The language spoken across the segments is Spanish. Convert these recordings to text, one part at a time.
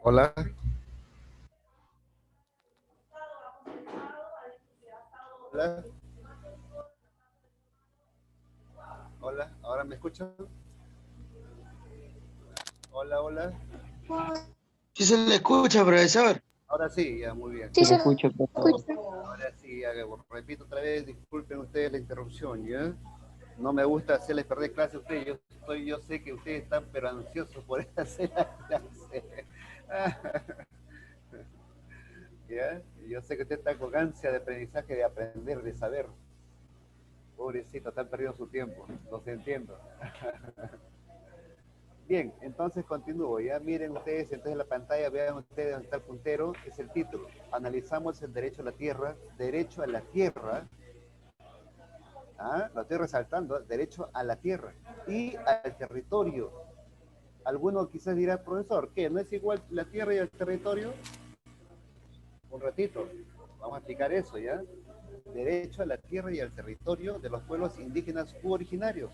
Hola, hola, hola, ¿ahora me escuchan? Hola, hola. Sí se le escucha, profesor. Ahora sí, ya, muy bien. Sí, Se le se escucha, profesor. escucha. Ahora sí, ya, repito otra vez, disculpen ustedes la interrupción, ¿ya? No me gusta hacerles perder clase a ustedes, yo sé que ustedes están pero ansiosos por hacer la clase. ¿Ya? Yo sé que ustedes están con ansia de aprendizaje, de aprender, de saber. Pobrecito, están perdiendo su tiempo, los entiendo. Bien, entonces continúo. Ya miren ustedes, entonces en la pantalla, vean ustedes dónde está el puntero, es el título. Analizamos el derecho a la tierra, ¿ah? Lo estoy resaltando, derecho a la tierra y al territorio. Alguno quizás dirá, profesor, ¿qué? ¿No es igual la tierra y el territorio? Un ratito, vamos a explicar eso, ¿ya? Derecho a la tierra y al territorio de los pueblos indígenas u originarios.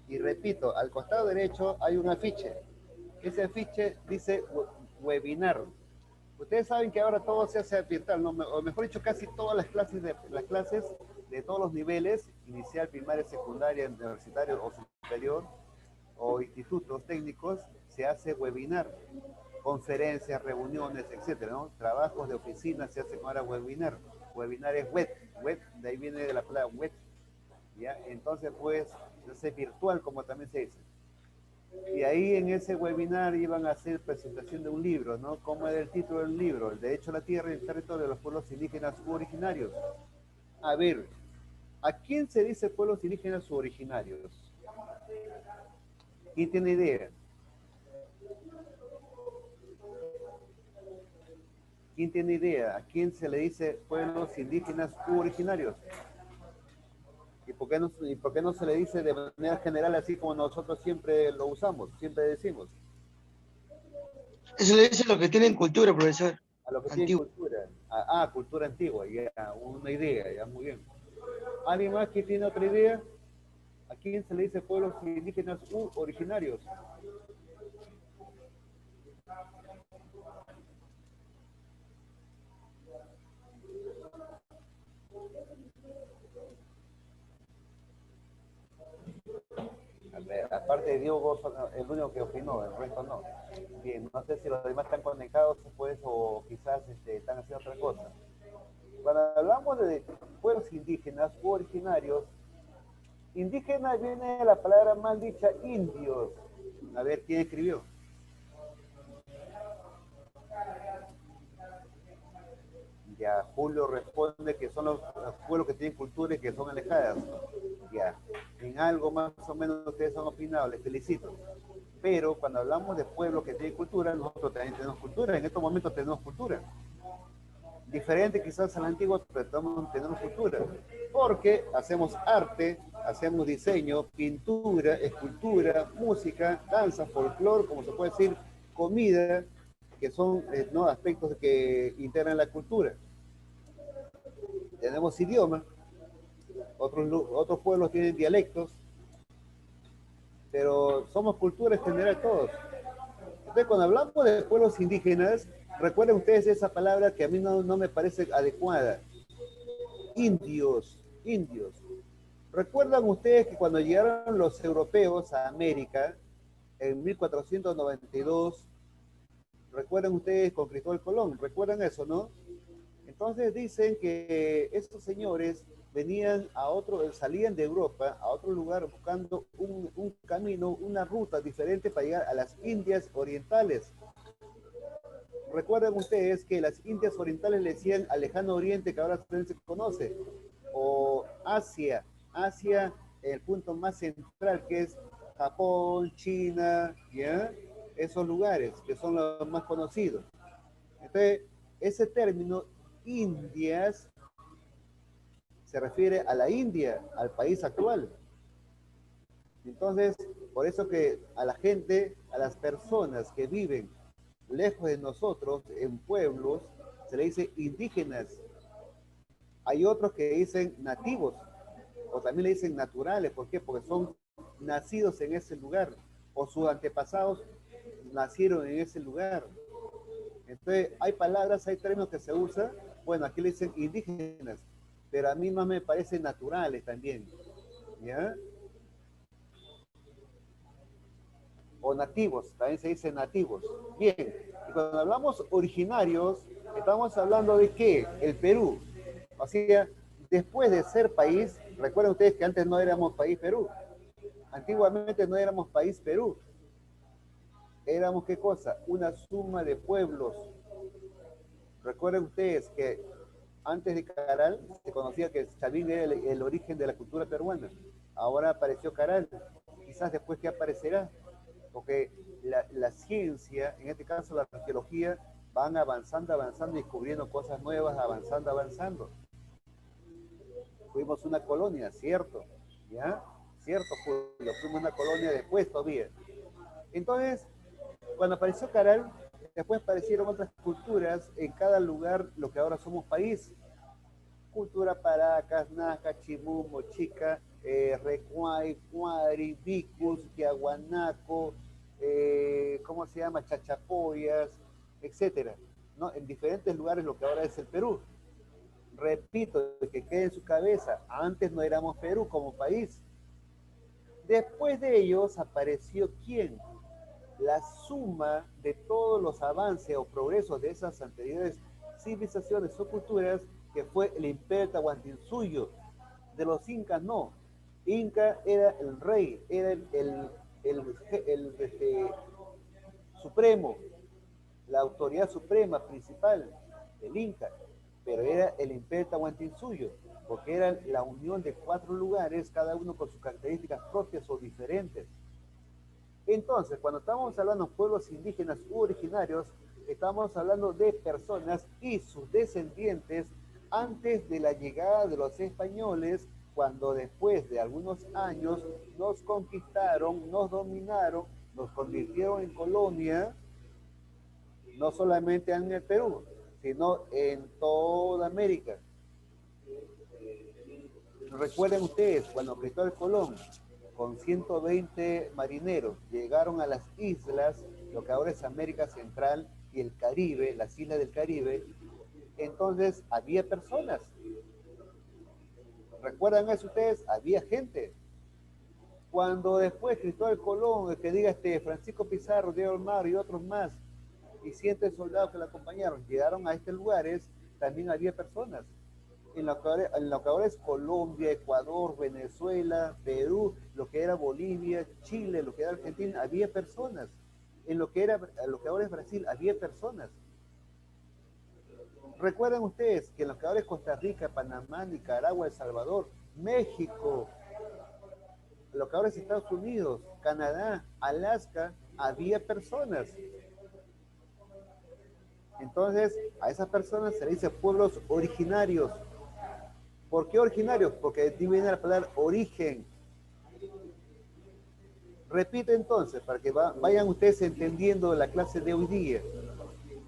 Y repito, al costado derecho hay un afiche. Ese afiche dice webinar. Ustedes saben que ahora todo se hace virtual, ¿no? O mejor dicho, casi todas las clases de todos los niveles, inicial, primaria, secundaria, universitario o superior, o institutos técnicos, se hace webinar. Conferencias, reuniones, etcétera, ¿no? Trabajos de oficina se hacen ahora webinar. Webinar es web, de ahí viene de la palabra web, ¿ya? Entonces, pues, no sé, virtual, como también se dice. Y ahí en ese webinar iban a hacer presentación de un libro, ¿no? ¿Cómo era el título del libro? El derecho a la tierra y el territorio de los pueblos indígenas u originarios. A ver, ¿a quién se dice pueblos indígenas u originarios? ¿Quién tiene idea? ¿Quién tiene idea? ¿A quién se le dice pueblos indígenas u originarios? ¿Y por qué no se le dice de manera general así como nosotros siempre lo usamos, siempre decimos? Eso le dice lo que tienen cultura, profesor. A los que tienen Antiguo. cultura. Cultura antigua, ya, una idea, ya, muy bien. ¿Alguien más que tiene otra idea? ¿A quién se le dice pueblos indígenas u originarios? A ver, aparte de Diego, el único que opinó, el resto no. Bien, no sé si los demás están conectados pues, o quizás están haciendo otra cosa. Cuando hablamos de pueblos indígenas u originarios, indígena viene de la palabra mal dicha indios. A ver, ¿quién escribió? Ya, Julio responde que son los pueblos que tienen cultura y que son alejadas. Ya, en algo más o menos ustedes han opinado, les felicito. Pero cuando hablamos de pueblos que tienen cultura, nosotros también tenemos cultura, en estos momentos tenemos cultura. Diferente quizás a la antigua, pero tenemos cultura. Porque hacemos arte, hacemos diseño, pintura, escultura, música, danza, folclore, como se puede decir, comida, que son ¿no? aspectos que integran la cultura. Tenemos idioma, otros pueblos tienen dialectos, pero somos cultura en general todos. Entonces, cuando hablamos de pueblos indígenas, recuerden ustedes esa palabra que a mí no me parece adecuada. Indios, indios. ¿Recuerdan ustedes que cuando llegaron los europeos a América en 1492, recuerdan ustedes con Cristóbal Colón? ¿Recuerdan eso, no? Entonces dicen que estos señores venían salían de Europa a otro lugar buscando un camino, una ruta diferente para llegar a las Indias Orientales. Recuerden ustedes que las Indias Orientales le decían al lejano oriente que ahora se conoce, o Asia, el punto más central que es Japón, China, ¿ya? Esos lugares que son los más conocidos. Entonces, ese término Indias se refiere a la India, al país actual. Entonces, por eso que a la gente, a las personas que viven lejos de nosotros, en pueblos, se le dice indígenas. Hay otros que dicen nativos, o también le dicen naturales. ¿Por qué? Porque son nacidos en ese lugar, o sus antepasados nacieron en ese lugar. Entonces, hay palabras, hay términos que se usan, bueno, aquí le dicen indígenas, pero a mí más me parecen naturales también, ¿ya? O nativos, también se dice nativos. Bien, y cuando hablamos originarios, estamos hablando de ¿qué? El Perú. O sea, después de ser país, recuerden ustedes que antes no éramos país Perú, antiguamente no éramos país Perú, éramos ¿qué cosa? Una suma de pueblos. Recuerden ustedes que antes de Caral se conocía que Chavín era el origen de la cultura peruana. Ahora apareció Caral. Quizás después que aparecerá, porque la ciencia, en este caso la arqueología, van avanzando, avanzando, descubriendo cosas nuevas, avanzando, avanzando. Fuimos una colonia, cierto, ¿ya? Cierto, Julio, fuimos una colonia después todavía. Entonces, cuando apareció Caral, después aparecieron otras culturas en cada lugar, lo que ahora somos país. Cultura Paracas, Nazca, Chimú, Mochica, Recuay, Cuadri, Vicus, Tiahuanaco, ¿cómo se llama? Chachapoyas, etcétera, ¿no? En diferentes lugares lo que ahora es el Perú. Repito, que quede en su cabeza, antes no éramos Perú como país. Después de ellos apareció ¿quién? La suma de todos los avances o progresos de esas anteriores civilizaciones o culturas, que fue el Imperio Tahuantinsuyo. De los incas no. Inca era el rey, era el supremo, la autoridad suprema principal, el Inca, pero era el Imperio Tahuantinsuyo, porque era la unión de 4 lugares, cada uno con sus características propias o diferentes. Entonces, cuando estamos hablando de pueblos indígenas u originarios, estamos hablando de personas y sus descendientes antes de la llegada de los españoles, cuando después de algunos años nos conquistaron, nos dominaron, nos convirtieron en colonia, no solamente en el Perú, sino en toda América. Recuerden ustedes, cuando Cristóbal Colón, con 120 marineros, llegaron a las islas, lo que ahora es América Central y el Caribe, las islas del Caribe, entonces había personas. ¿Recuerdan eso ustedes? Había gente. Cuando después Cristóbal Colón, el que diga Francisco Pizarro, Diego Almagro y otros más, y cientos de soldados que la acompañaron, llegaron a estos lugares, también había personas. En lo que ahora es Colombia, Ecuador, Venezuela, Perú, lo que era Bolivia, Chile, lo que era Argentina, había personas. En lo que ahora es Brasil, había personas. Recuerdan ustedes que en lo que ahora es Costa Rica, Panamá, Nicaragua, El Salvador, México, lo que ahora es Estados Unidos, Canadá, Alaska, había personas. Entonces, a esas personas se les dice pueblos originarios. ¿Por qué originarios? Porque de aquí viene la palabra origen. Repito entonces, para que vayan ustedes entendiendo la clase de hoy día.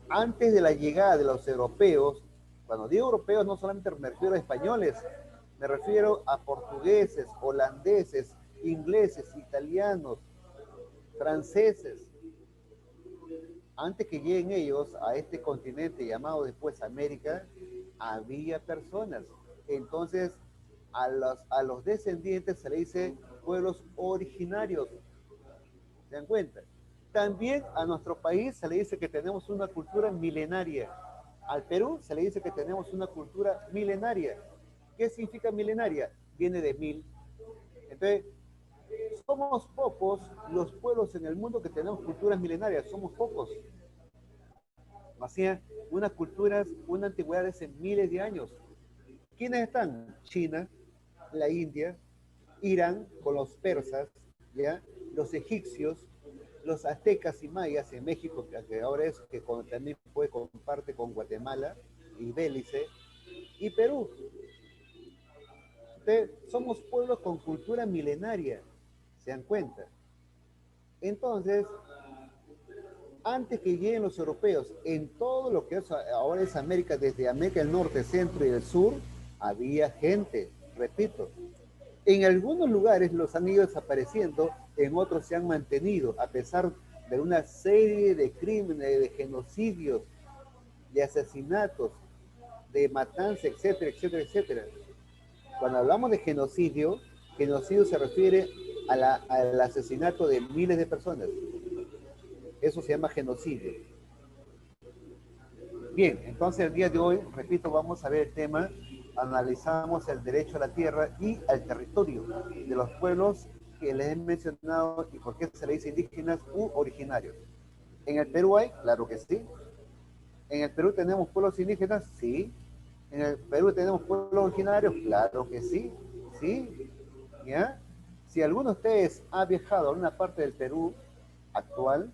Antes de la llegada de los europeos, cuando digo europeos no solamente me refiero a españoles, me refiero a portugueses, holandeses, ingleses, italianos, franceses. Antes que lleguen ellos a este continente llamado después América, había personas. Entonces, a los descendientes se le dice pueblos originarios. ¿Se dan cuenta? También a nuestro país se le dice que tenemos una cultura milenaria. Al Perú se le dice que tenemos una cultura milenaria. ¿Qué significa milenaria? Viene de mil. Entonces, somos pocos los pueblos en el mundo que tenemos culturas milenarias. Somos pocos. Hacían unas culturas, una antigüedad de hace miles de años. ¿Quiénes están? China, la India, Irán con los persas, ¿ya? Los egipcios, los aztecas y mayas en México, que ahora es que también comparte con Guatemala y Belice, y Perú. Entonces, somos pueblos con cultura milenaria, ¿se dan cuenta? Entonces, antes que lleguen los europeos, en todo lo que ahora es América, desde América del Norte, Centro y del Sur, había gente, repito. En algunos lugares los han ido desapareciendo, en otros se han mantenido, a pesar de una serie de crímenes, de genocidios, de asesinatos, de matanza, etcétera, etcétera, etcétera. Cuando hablamos de genocidio, genocidio se refiere al asesinato de miles de personas. Eso se llama genocidio. Bien, entonces el día de hoy, repito, vamos a ver el tema, analizamos el derecho a la tierra y al territorio de los pueblos que les he mencionado y por qué se les dice indígenas u originarios. ¿En el Perú hay? Claro que sí. ¿En el Perú tenemos pueblos indígenas? Sí. ¿En el Perú tenemos pueblos originarios? Claro que sí. Sí. ¿Ya? Si alguno de ustedes ha viajado a una parte del Perú actual,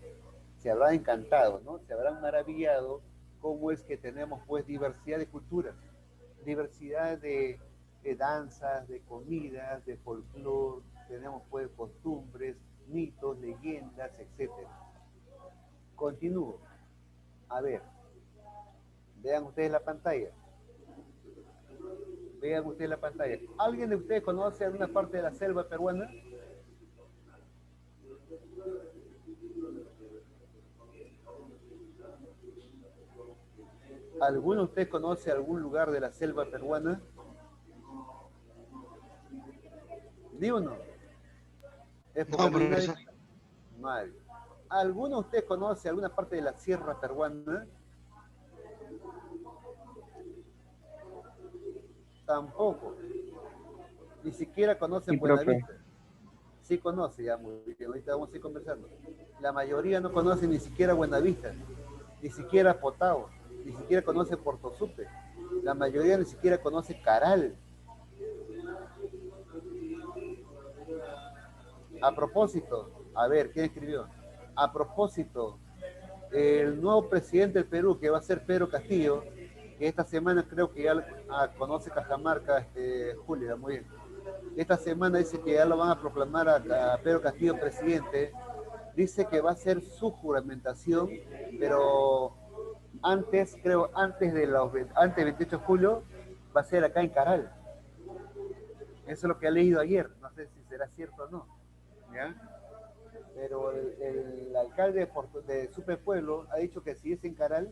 se habrá encantado, ¿no? Se habrán maravillado cómo es que tenemos pues diversidad de culturas, diversidad de danzas, de comidas, de folclore, tenemos pues costumbres, mitos, leyendas, etcétera. Continúo. A ver, vean ustedes la pantalla. Vean ustedes la pantalla. ¿Alguien de ustedes conoce alguna parte de la selva peruana? ¿Alguno de ustedes conoce algún lugar de la selva peruana? Ni uno. Es porque No, no hay nadie. profesor. Nadie. ¿Alguno de ustedes conoce alguna parte de la sierra peruana? Tampoco. Ni siquiera conocen Sí, profe. Buenavista. Sí conoce, ya muy bien, ahorita vamos a ir conversando. La mayoría no conoce ni siquiera Buenavista, ni siquiera Potao, ni siquiera conoce Porto Supe. La mayoría ni siquiera conoce Caral. A propósito, a ver, ¿quién escribió? A propósito, el nuevo presidente del Perú, que va a ser Pedro Castillo, que esta semana creo que ya conoce Cajamarca, Julia, muy bien. Esta semana dice que ya lo van a proclamar a Pedro Castillo presidente. Dice que va a ser su juramentación, pero antes, creo, antes del 28 de julio, va a ser acá en Caral. Eso es lo que he leído ayer, no sé si será cierto o no. ¿Ya? Pero el alcalde de Supe Pueblo ha dicho que si es en Caral,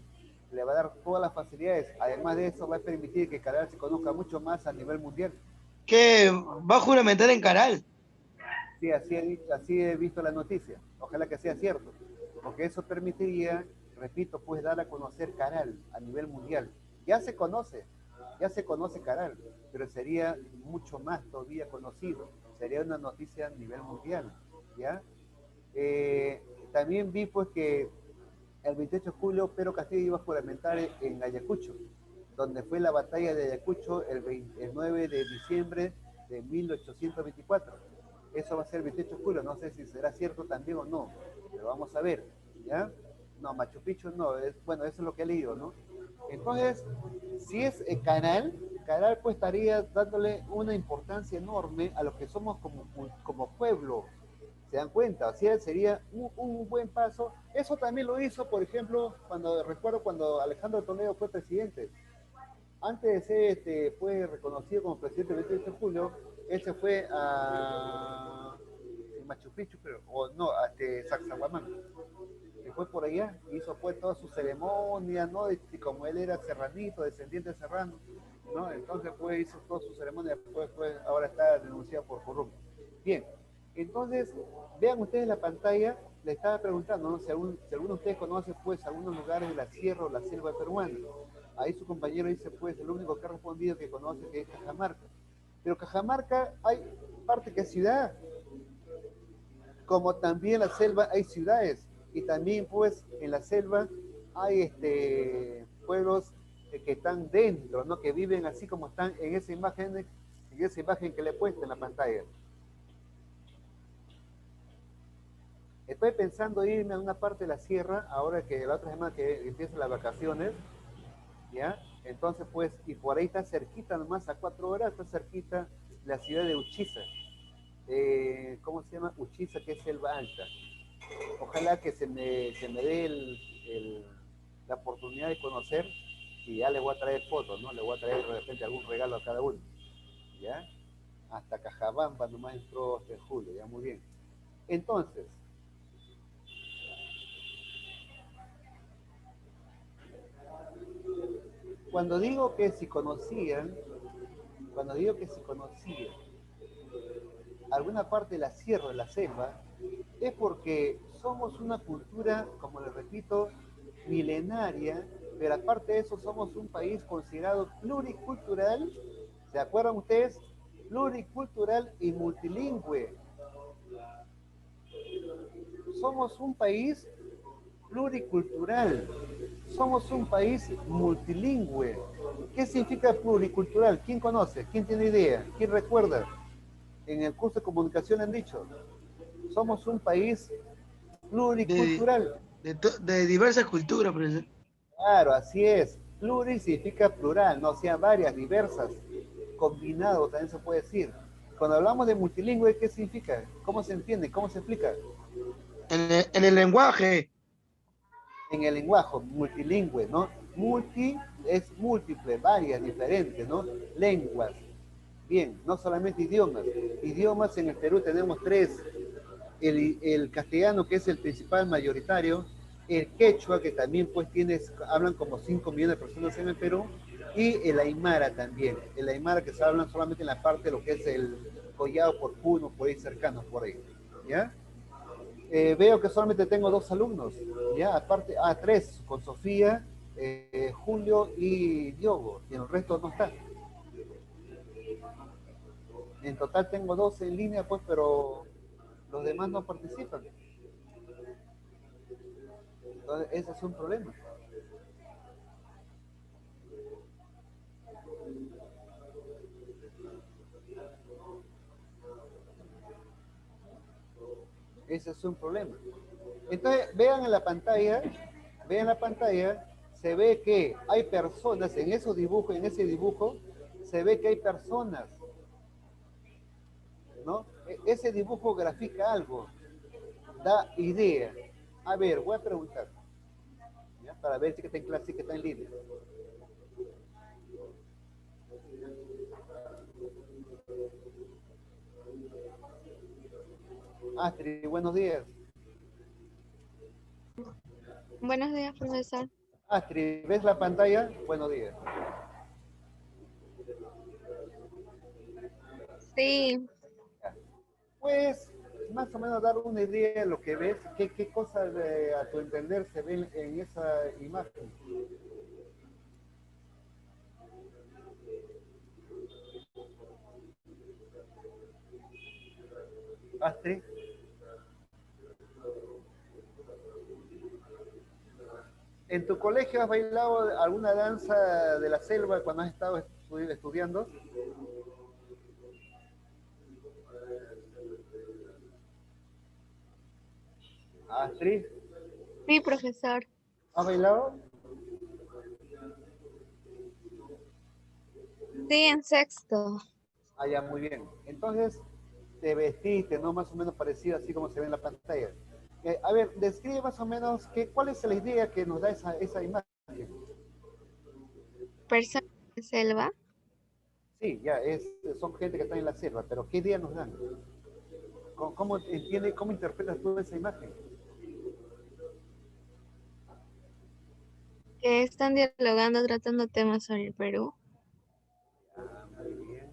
le va a dar todas las facilidades. Además de eso, va a permitir que Caral se conozca mucho más a nivel mundial. ¿Qué? ¿Va a juramentar en Caral? Sí, así he visto la noticia. Ojalá que sea cierto, porque eso permitiría, repito, pues dar a conocer Caral a nivel mundial. Ya se conoce, ya se conoce Caral, pero sería mucho más todavía conocido. Sería una noticia a nivel mundial, ¿ya? También vi pues que el 28 de julio Pedro Castillo iba a juramentar en Ayacucho, donde fue la batalla de Ayacucho el 9 de diciembre de 1824. Eso va a ser el 28 de julio, no sé si será cierto también o no, pero vamos a ver, ¿ya? No, Machu Picchu no, bueno, eso es lo que he leído, ¿no? Entonces, si es Caral pues estaría dándole una importancia enorme a lo que somos como pueblo. ¿Se dan cuenta? Así sería un buen paso. Eso también lo hizo, por ejemplo, recuerdo cuando Alejandro Toledo fue presidente. Antes de ser pues, reconocido como presidente el 28 de julio, él se fue a Machu Picchu, o no, a Sacsayhuamán. Se fue por allá, hizo pues todas sus ceremonias, ¿no? Y como él era serranito, descendiente serrano, ¿no? Entonces pues hizo todas sus ceremonias, pues ahora está denunciado por corrupto. Bien, entonces vean ustedes la pantalla, le estaba preguntando, ¿no? Si alguno de ustedes conoce pues algunos lugares de la sierra o la selva peruana. Ahí su compañero dice pues el único que ha respondido que conoce que es Cajamarca. Pero Cajamarca hay parte que es ciudad, como también la selva hay ciudades y también pues en la selva hay pueblos que están dentro, ¿no? Que viven así como están en esa imagen que le he puesto en la pantalla. Estoy pensando irme a una parte de la sierra, ahora que la otra semana que empiezan las vacaciones, ¿ya? Entonces, pues, y por ahí está cerquita, nomás a 4 horas, está cerquita la ciudad de Uchiza. ¿Cómo se llama? Uchiza, que es selva alta. Ojalá que se me dé la oportunidad de conocer y ya le voy a traer fotos, ¿no? Le voy a traer de repente algún regalo a cada uno, ¿ya? Hasta Cajabamba nomás entró julio, ya muy bien. Entonces, Cuando digo que si conocían, cuando digo que si conocían alguna parte de la sierra, de la selva, es porque somos una cultura, como les repito, milenaria, pero aparte de eso somos un país considerado pluricultural, ¿se acuerdan ustedes? Pluricultural y multilingüe. Somos un país pluricultural, somos un país multilingüe. ¿Qué significa pluricultural? ¿Quién conoce? ¿Quién tiene idea? ¿Quién recuerda? En el curso de comunicación han dicho, somos un país De, pluricultural. de diversas culturas, profesor. Claro, así es. Pluri significa plural, no sea varias, diversas, combinado también se puede decir. Cuando hablamos de multilingüe, ¿qué significa? ¿Cómo se entiende? ¿Cómo se explica? En el lenguaje, En el lenguaje, multilingüe, ¿no? Multi es múltiple, varias, diferentes, ¿no? Lenguas. Bien, no solamente idiomas. Idiomas en el Perú tenemos tres. El castellano, que es el principal mayoritario, el quechua, que también pues hablan como 5 millones de personas en el Perú, y el aymara también. El aymara que se habla solamente en la parte de lo que es el Collao por Puno, por ahí cercanos, por ahí. ¿Ya? Veo que solamente tengo 2 alumnos, ¿ya? Aparte, tres, con Sofía, Julio y Diogo, y el resto no está. En total tengo 12 en línea, pues, pero los demás no participan. Entonces, ese es un problema. Ese es un problema. Entonces, vean la pantalla, se ve que hay personas en esos dibujos, en ese dibujo, se ve que hay personas, ¿no? Ese dibujo grafica algo, da idea. A ver, voy a preguntar, ¿ya? Para ver si está en clase, si está en línea. Astrid, buenos días. Buenos días, profesor. Astrid, ¿ves la pantalla? Buenos días. Sí, Pues, más o menos dar una idea de lo que ves, qué cosas a tu entender se ven en esa imagen. Astrid. ¿En tu colegio has bailado alguna danza de la selva cuando has estado estudiando? Astrid, sí, profesor. ¿has bailado? Sí, en sexto. Ah, ya, muy bien. Entonces, te vestiste, ¿no? Más o menos parecido así como se ve en la pantalla. A ver, describe más o menos cuál es la idea que nos da esa imagen. Persona de selva. Sí, ya, son gente que está en la selva, pero ¿qué idea nos dan? ¿Cómo entiendes, cómo interpretas tú esa imagen? Que están dialogando, tratando temas sobre el Perú. Ah, muy bien.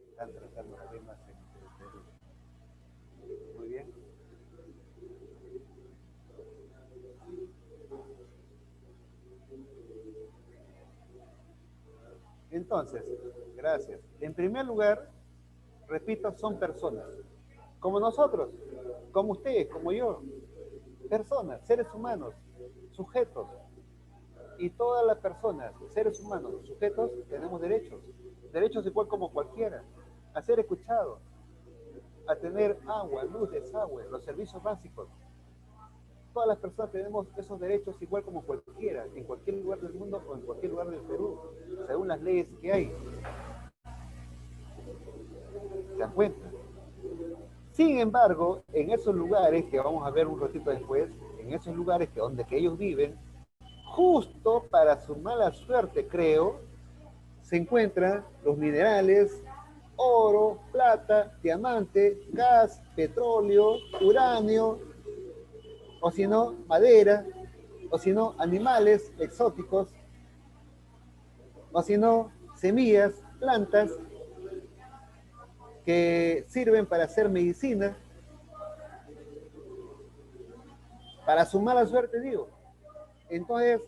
Están tratando temas en el Perú. Muy bien. Entonces, gracias. En primer lugar, repito, son personas. Como nosotros, como ustedes, como yo. Personas, seres humanos, sujetos. Y todas las personas, seres humanos, sujetos, tenemos derechos. Derechos igual como cualquiera. A ser escuchados, a tener agua, luz, desagüe, los servicios básicos. Todas las personas tenemos esos derechos igual como cualquiera, en cualquier lugar del mundo o en cualquier lugar del Perú, según las leyes que hay. ¿Se dan cuenta? Sin embargo, en esos lugares que vamos a ver un ratito después, en esos lugares que ellos viven, justo para su mala suerte, creo, se encuentran los minerales, oro, plata, diamante, gas, petróleo, uranio, o si no, madera, o si no, animales exóticos, o si no, semillas, plantas que sirven para hacer medicina, para su mala suerte, digo. Entonces,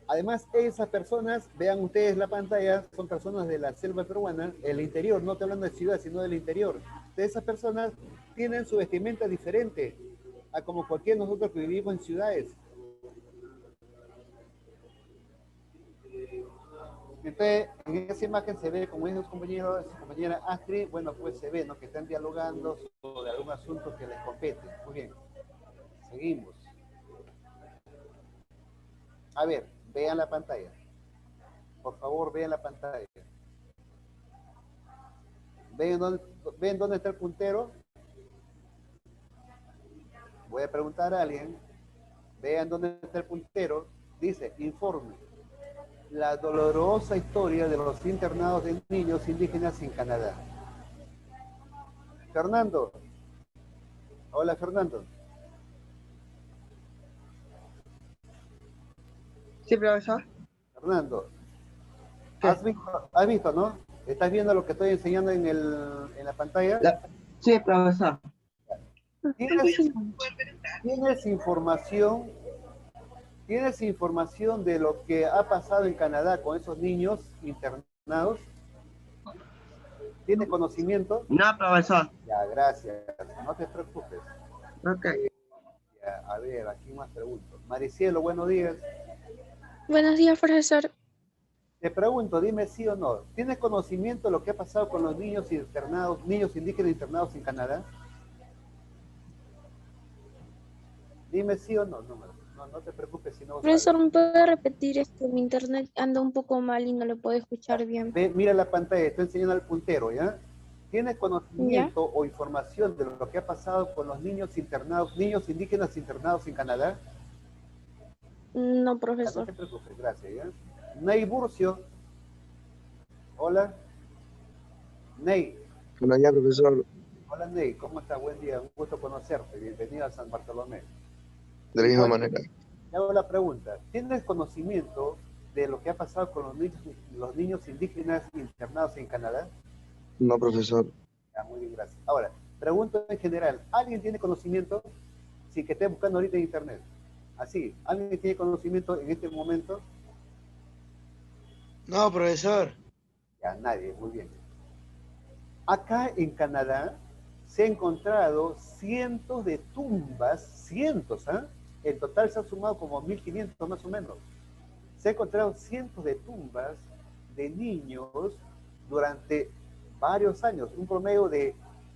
además, esas personas, vean ustedes la pantalla, son personas de la selva peruana, el interior, no estoy hablando de ciudad, sino del interior. De esas personas tienen su vestimenta diferente a como cualquier nosotros que vivimos en ciudades. Entonces, en esa imagen se ve, como dice su compañero, su compañera Astrid, bueno, pues se ve, ¿no? Que están dialogando sobre algún asunto que les compete. Muy bien, seguimos. A ver, vean la pantalla. Por favor, vean la pantalla. ¿Ven dónde está el puntero? Voy a preguntar a alguien. Vean dónde está el puntero. Dice, informe. La dolorosa historia de los internados de niños indígenas en Canadá. Fernando. Hola, Fernando. Sí, profesor. Fernando, ¿Qué? has visto, ¿no? ¿Estás viendo lo que estoy enseñando en la pantalla? Sí, profesor. ¿Tienes, tienes información, ¿Tienes información de lo que ha pasado en Canadá con esos niños internados? ¿Tienes conocimiento? No, profesor. Ya, gracias. No te preocupes. Ok. Ya, a ver, aquí más pregunto. Maricielo, buenos días. Buenos días, profesor. Te pregunto, dime sí o no. ¿Tienes conocimiento de lo que ha pasado con los niños internados, niños indígenas internados en Canadá? Dime sí o no. No te preocupes si no sabes. Profesor, ¿me puede repetir esto? Mi internet anda un poco mal y no lo puedo escuchar bien. Ve, mira la pantalla, estoy enseñando al puntero, ¿ya? ¿Tienes ¿Ya? conocimiento o información de lo que ha pasado con los niños internados, niños indígenas internados en Canadá? No, Ya, no profesor. te preocupes, gracias, ¿ya? Ney Burcio, hola. Ney, Hola, ya, profesor, hola Ney, ¿cómo estás? Buen día, un gusto conocerte, bienvenido a San Bartolomé. de la misma Entonces, manera. te hago la pregunta, ¿tienes conocimiento de lo que ha pasado con los niños indígenas internados en Canadá? No, profesor. Ya, muy bien, gracias. Ahora, pregunto en general, ¿alguien tiene conocimiento? Sí, que esté buscando ahorita en internet. Así, ¿alguien tiene conocimiento en este momento? No, profesor. Ya, nadie, muy bien. Acá en Canadá se han encontrado cientos de tumbas, cientos, ¿ah? En total se han sumado como 1.500 más o menos. Se han encontrado cientos de tumbas de niños durante varios años, un promedio de,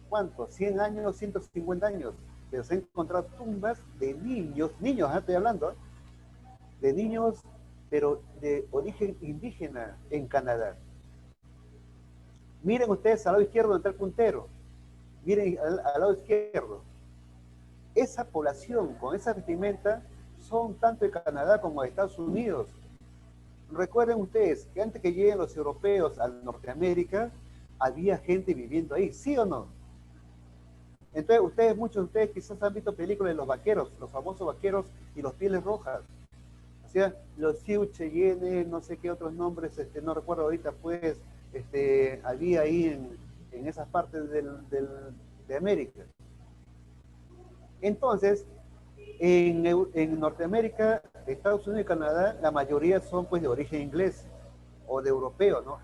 ¿cuánto? 100 años, 150 años. Pero se han encontrado tumbas de niños, estoy hablando, de niños, pero de origen indígena en Canadá. Miren ustedes al lado izquierdo donde está el puntero. Miren al lado izquierdo. Esa población con esa vestimenta son tanto de Canadá como de Estados Unidos. Recuerden ustedes que antes que lleguen los europeos a Norteamérica, había gente viviendo ahí, ¿sí o no? Entonces, muchos de ustedes quizás han visto películas de los vaqueros, los famosos vaqueros y los pieles rojas. O sea, los Sioux, Cheyenne, no sé qué otros nombres, no recuerdo ahorita, pues, había ahí en esas partes de América. Entonces, en Norteamérica, Estados Unidos y Canadá, la mayoría son pues de origen inglés o de europeo, ¿no?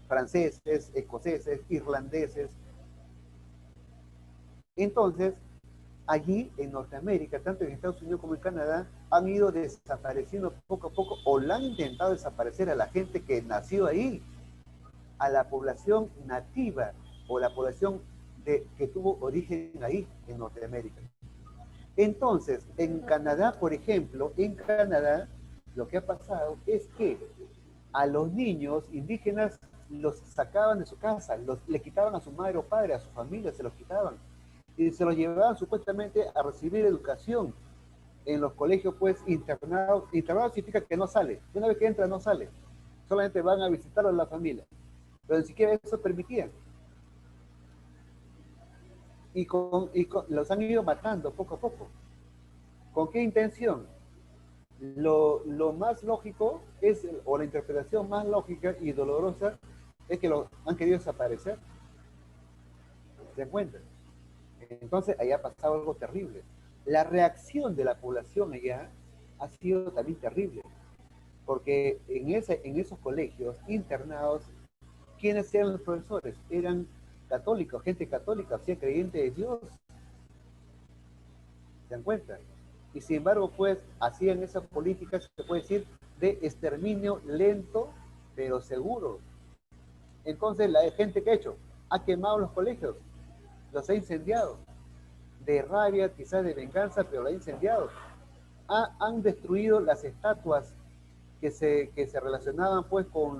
Franceses, escoceses, irlandeses. Entonces, allí en Norteamérica, tanto en Estados Unidos como en Canadá, han ido desapareciendo poco a poco o la han intentado desaparecer a la gente que nació ahí, a la población nativa o la población que tuvo origen ahí en Norteamérica. Entonces, en Canadá, por ejemplo, en Canadá, lo que ha pasado es que a los niños indígenas los sacaban de su casa, le quitaban a su madre o padre, a su familia, se los quitaban y se los llevaban supuestamente a recibir educación en los colegios, pues, internados. Internado significa que no sale. Una vez que entra, no sale. Solamente van a visitarlo a la familia. Pero ni siquiera eso permitían. Los han ido matando poco a poco. ¿Con qué intención? Lo más lógico es, o la interpretación más lógica y dolorosa, es que han querido desaparecer. ¿Se dan cuenta? Entonces, allá ha pasado algo terrible. La reacción de la población allá ha sido también terrible, porque en esos colegios internados, ¿quiénes eran los profesores? Eran católicos, gente católica, hacía creyente de Dios. ¿Se dan cuenta? Y sin embargo, pues, hacían esas políticas, se puede decir, de exterminio lento, pero seguro. Entonces, la gente que ha hecho, ha quemado los colegios, los ha incendiado, de rabia, quizás de venganza, pero lo ha incendiado. Han destruido las estatuas que se relacionaban, pues, con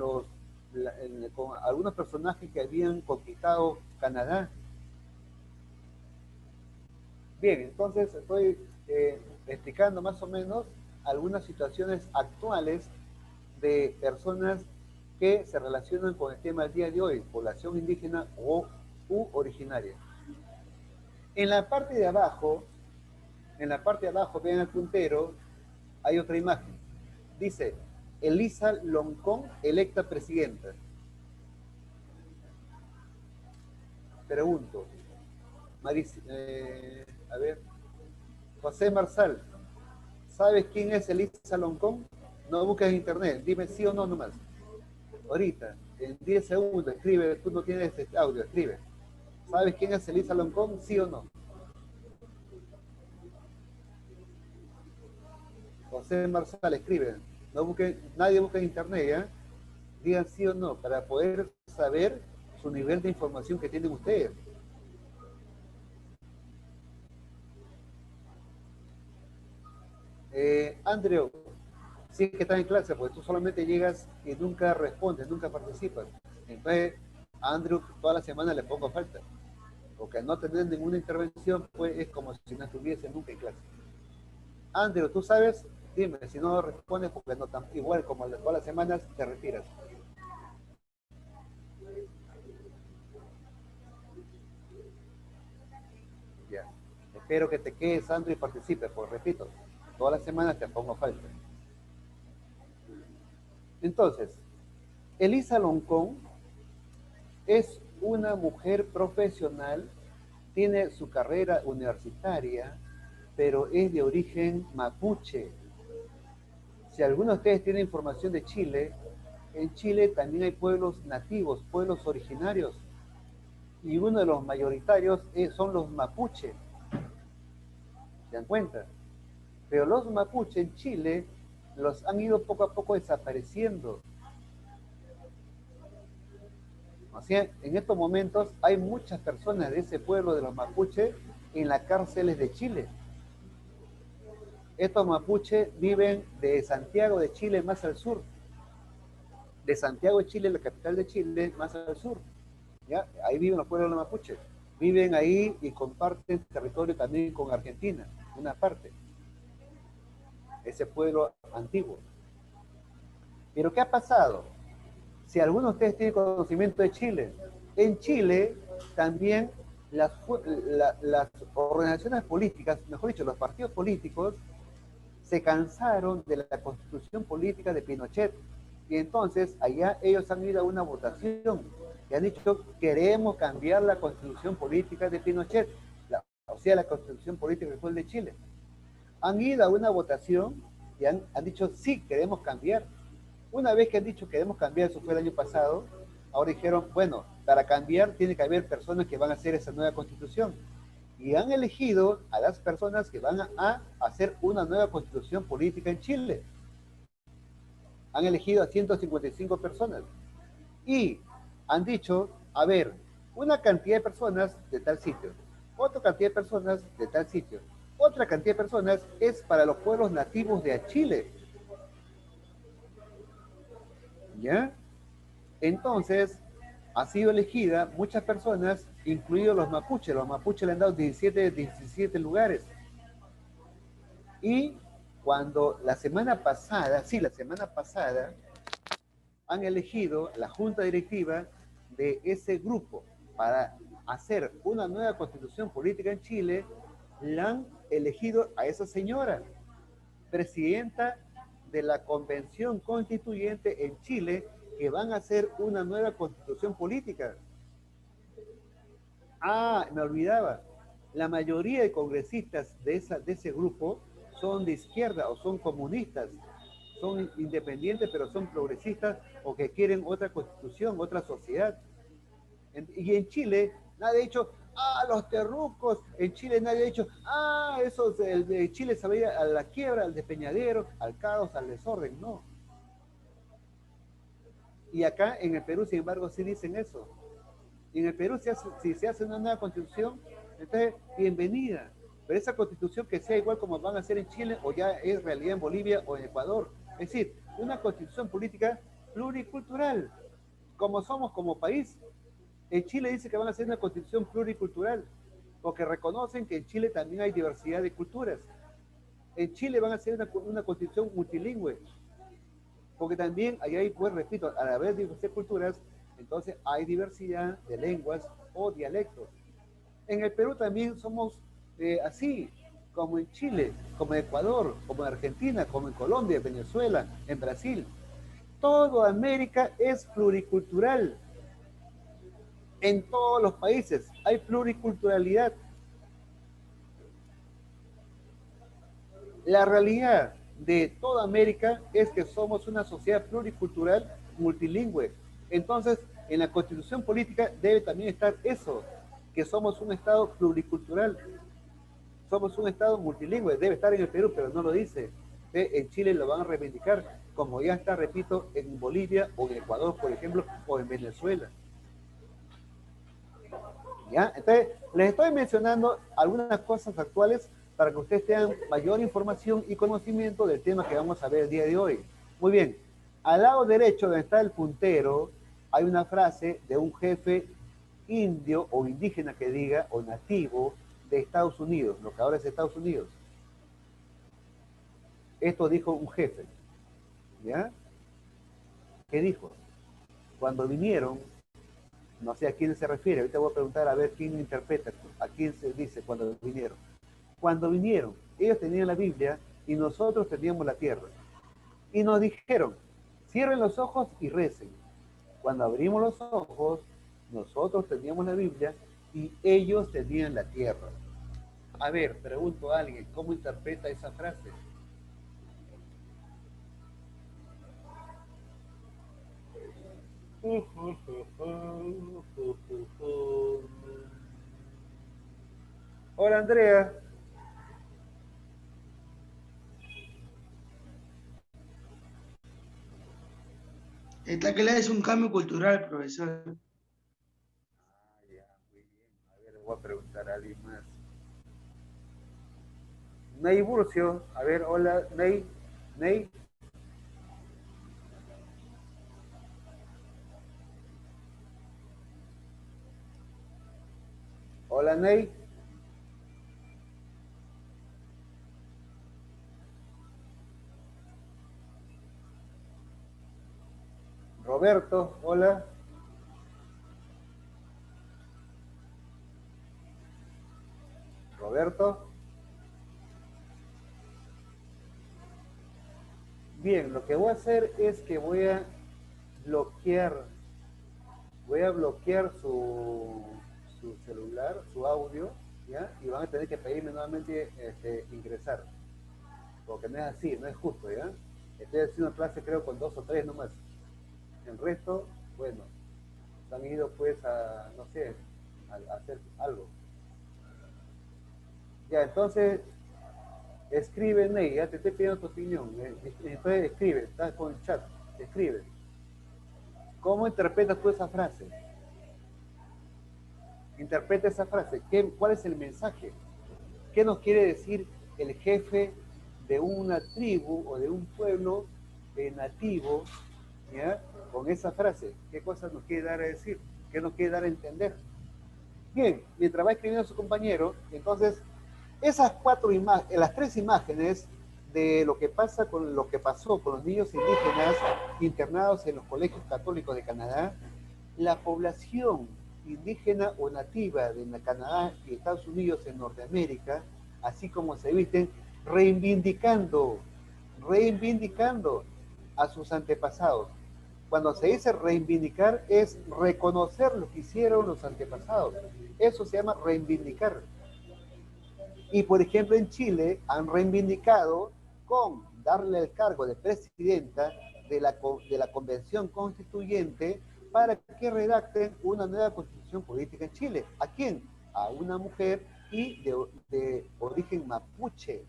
con algunos personajes que habían conquistado Canadá. Bien, entonces estoy explicando más o menos algunas situaciones actuales de personas que se relacionan con el tema del día de hoy, población indígena u originaria. En la parte de abajo, vean el puntero, hay otra imagen. Dice, Elisa Loncón, electa presidenta. Pregunto, a ver, José Marsal, ¿sabes quién es Elisa Loncón? No busques en internet, dime sí o no nomás. Ahorita, en 10 segundos, escribe, tú no tienes este audio, escribe. ¿Sabes quién es Elisa Loncón? ¿Sí o no? José Marsal, escribe. No busque, nadie busca en internet, ¿ya? Digan sí o no, para poder saber su nivel de información que tienen ustedes. Andrew, sí que estás en clase, porque tú solamente llegas y nunca respondes, nunca participas. Entonces, a Andrew toda la semana le pongo falta. Porque al no tener ninguna intervención, pues es como si no estuviese nunca en clase. Andrew, ¿tú sabes? Dime, si no respondes, porque no tan igual como todas las semanas, te retiras. Ya. Espero que te quedes, Andrew, y participes, pues repito, todas las semanas te pongo falta. Entonces, Elisa Loncón es una mujer profesional, tiene su carrera universitaria, pero es de origen mapuche. Si alguno de ustedes tiene información de Chile, en Chile también hay pueblos nativos, pueblos originarios, y uno de los mayoritarios son los mapuche. ¿Se dan cuenta? Pero los mapuche en Chile los han ido poco a poco desapareciendo. O sea, en estos momentos hay muchas personas de ese pueblo de los mapuche en las cárceles de Chile. Estos mapuches viven de Santiago de Chile más al sur. De Santiago de Chile, la capital de Chile, más al sur. ¿Ya? Ahí viven los pueblos de los mapuches. Viven ahí y comparten territorio también con Argentina, una parte. Ese pueblo antiguo. Pero ¿qué ha pasado? Si alguno de ustedes tiene conocimiento de Chile, en Chile también las organizaciones políticas, mejor dicho, los partidos políticos, se cansaron de la constitución política de Pinochet. Y entonces allá ellos han ido a una votación y han dicho, queremos cambiar la constitución política de Pinochet, o sea, la constitución política actual de Chile. Han ido a una votación y han dicho, sí, queremos cambiar. Una vez que han dicho queremos cambiar, eso fue el año pasado, ahora dijeron, bueno, para cambiar tiene que haber personas que van a hacer esa nueva constitución. Y han elegido a las personas que van a hacer una nueva constitución política en Chile. Han elegido a 155 personas. Y han dicho, a ver, una cantidad de personas de tal sitio, otra cantidad de personas de tal sitio, otra cantidad de personas es para los pueblos nativos de Chile. ¿Ya? Entonces, ha sido elegida muchas personas, incluidos los mapuches. Los mapuches le han dado 17 lugares. Y cuando la semana pasada, han elegido la junta directiva de ese grupo para hacer una nueva constitución política en Chile, la han elegido a esa señora, presidenta de la Convención Constituyente en Chile que van a hacer una nueva constitución política. Ah, me olvidaba. La mayoría de congresistas de ese grupo son de izquierda o son comunistas, son independientes pero son progresistas o que quieren otra constitución, otra sociedad. Y en Chile nadie ha dicho, ah, los terrucos, en Chile nadie ha dicho, ah, eso el de Chile se va a ir a la quiebra, al despeñadero, al caos, al desorden, no. Y acá en el Perú, sin embargo, sí dicen eso. Y en el Perú, si se hace una nueva constitución, entonces, bienvenida. Pero esa constitución que sea igual como van a hacer en Chile, o ya es realidad en Bolivia o en Ecuador. Es decir, una constitución política pluricultural, como somos como país. En Chile dice que van a hacer una constitución pluricultural, porque reconocen que en Chile también hay diversidad de culturas. En Chile van a hacer una constitución multilingüe, porque también ahí hay, pues repito, al haber diversidad de culturas, entonces hay diversidad de lenguas o dialectos. En el Perú también somos así, como en Chile, como en Ecuador, como en Argentina, como en Colombia, en Venezuela, en Brasil. Toda América es pluricultural. En todos los países hay pluriculturalidad. La realidad de toda América es que somos una sociedad pluricultural multilingüe. Entonces, en la constitución política debe también estar eso, que somos un Estado pluricultural. Somos un Estado multilingüe. Debe estar en el Perú, pero no lo dice. En Chile lo van a reivindicar, como ya está, repito, en Bolivia o en Ecuador, por ejemplo, o en Venezuela. ¿Ya? Entonces, les estoy mencionando algunas cosas actuales para que ustedes tengan mayor información y conocimiento del tema que vamos a ver el día de hoy. Muy bien, al lado derecho donde está el puntero, hay una frase de un jefe indio o indígena que diga, o nativo de Estados Unidos, lo que ahora es Estados Unidos. Esto dijo un jefe, ¿ya? ¿Qué dijo? Cuando vinieron, no sé a quién se refiere, ahorita voy a preguntar a ver quién interpreta, a quién se dice cuando vinieron. Cuando vinieron, ellos tenían la Biblia y nosotros teníamos la tierra. Y nos dijeron, cierren los ojos y recen. Cuando abrimos los ojos, nosotros teníamos la Biblia y ellos tenían la tierra. A ver, pregunto a alguien, ¿cómo interpreta esa frase? Hola, Andrea. Esta clase es un cambio cultural, profesor. Ah, ya, muy bien. A ver, voy a preguntar a alguien más. Ney Burcio. A ver, hola, Ney. Ney. Hola, Ney. Roberto, hola. Roberto. Bien, lo que voy a hacer es que voy a bloquear su celular, su audio, ¿ya? Y van a tener que pedirme nuevamente ingresar. Porque no es así, no es justo, ¿ya? Estoy haciendo clase creo con 2 o 3 nomás. El resto, bueno, se han ido pues a, no sé, a hacer algo. Ya, entonces, escribe, Ney, ya te estoy pidiendo tu opinión. Entonces escribe, estás con el chat, escribe. ¿Cómo interpretas tú esa frase? Interpreta esa frase. ¿Cuál es el mensaje? ¿Qué nos quiere decir el jefe de una tribu o de un pueblo nativo, ¿ya? Con esa frase? ¿Qué cosas nos quiere dar a decir? ¿Qué nos quiere dar a entender? Bien, mientras va escribiendo su compañero, entonces, esas las 3 imágenes de lo que pasó con los niños indígenas internados en los colegios católicos de Canadá, la población indígena o nativa de Canadá y Estados Unidos en Norteamérica, así como se visten, reivindicando reivindicando a sus antepasados. Cuando se dice reivindicar es reconocer lo que hicieron los antepasados. Eso se llama reivindicar. Y por ejemplo en Chile han reivindicado con darle el cargo de presidenta de la Convención Constituyente para que redacten una nueva constitución política en Chile. ¿A quién? A una mujer y de origen mapuche.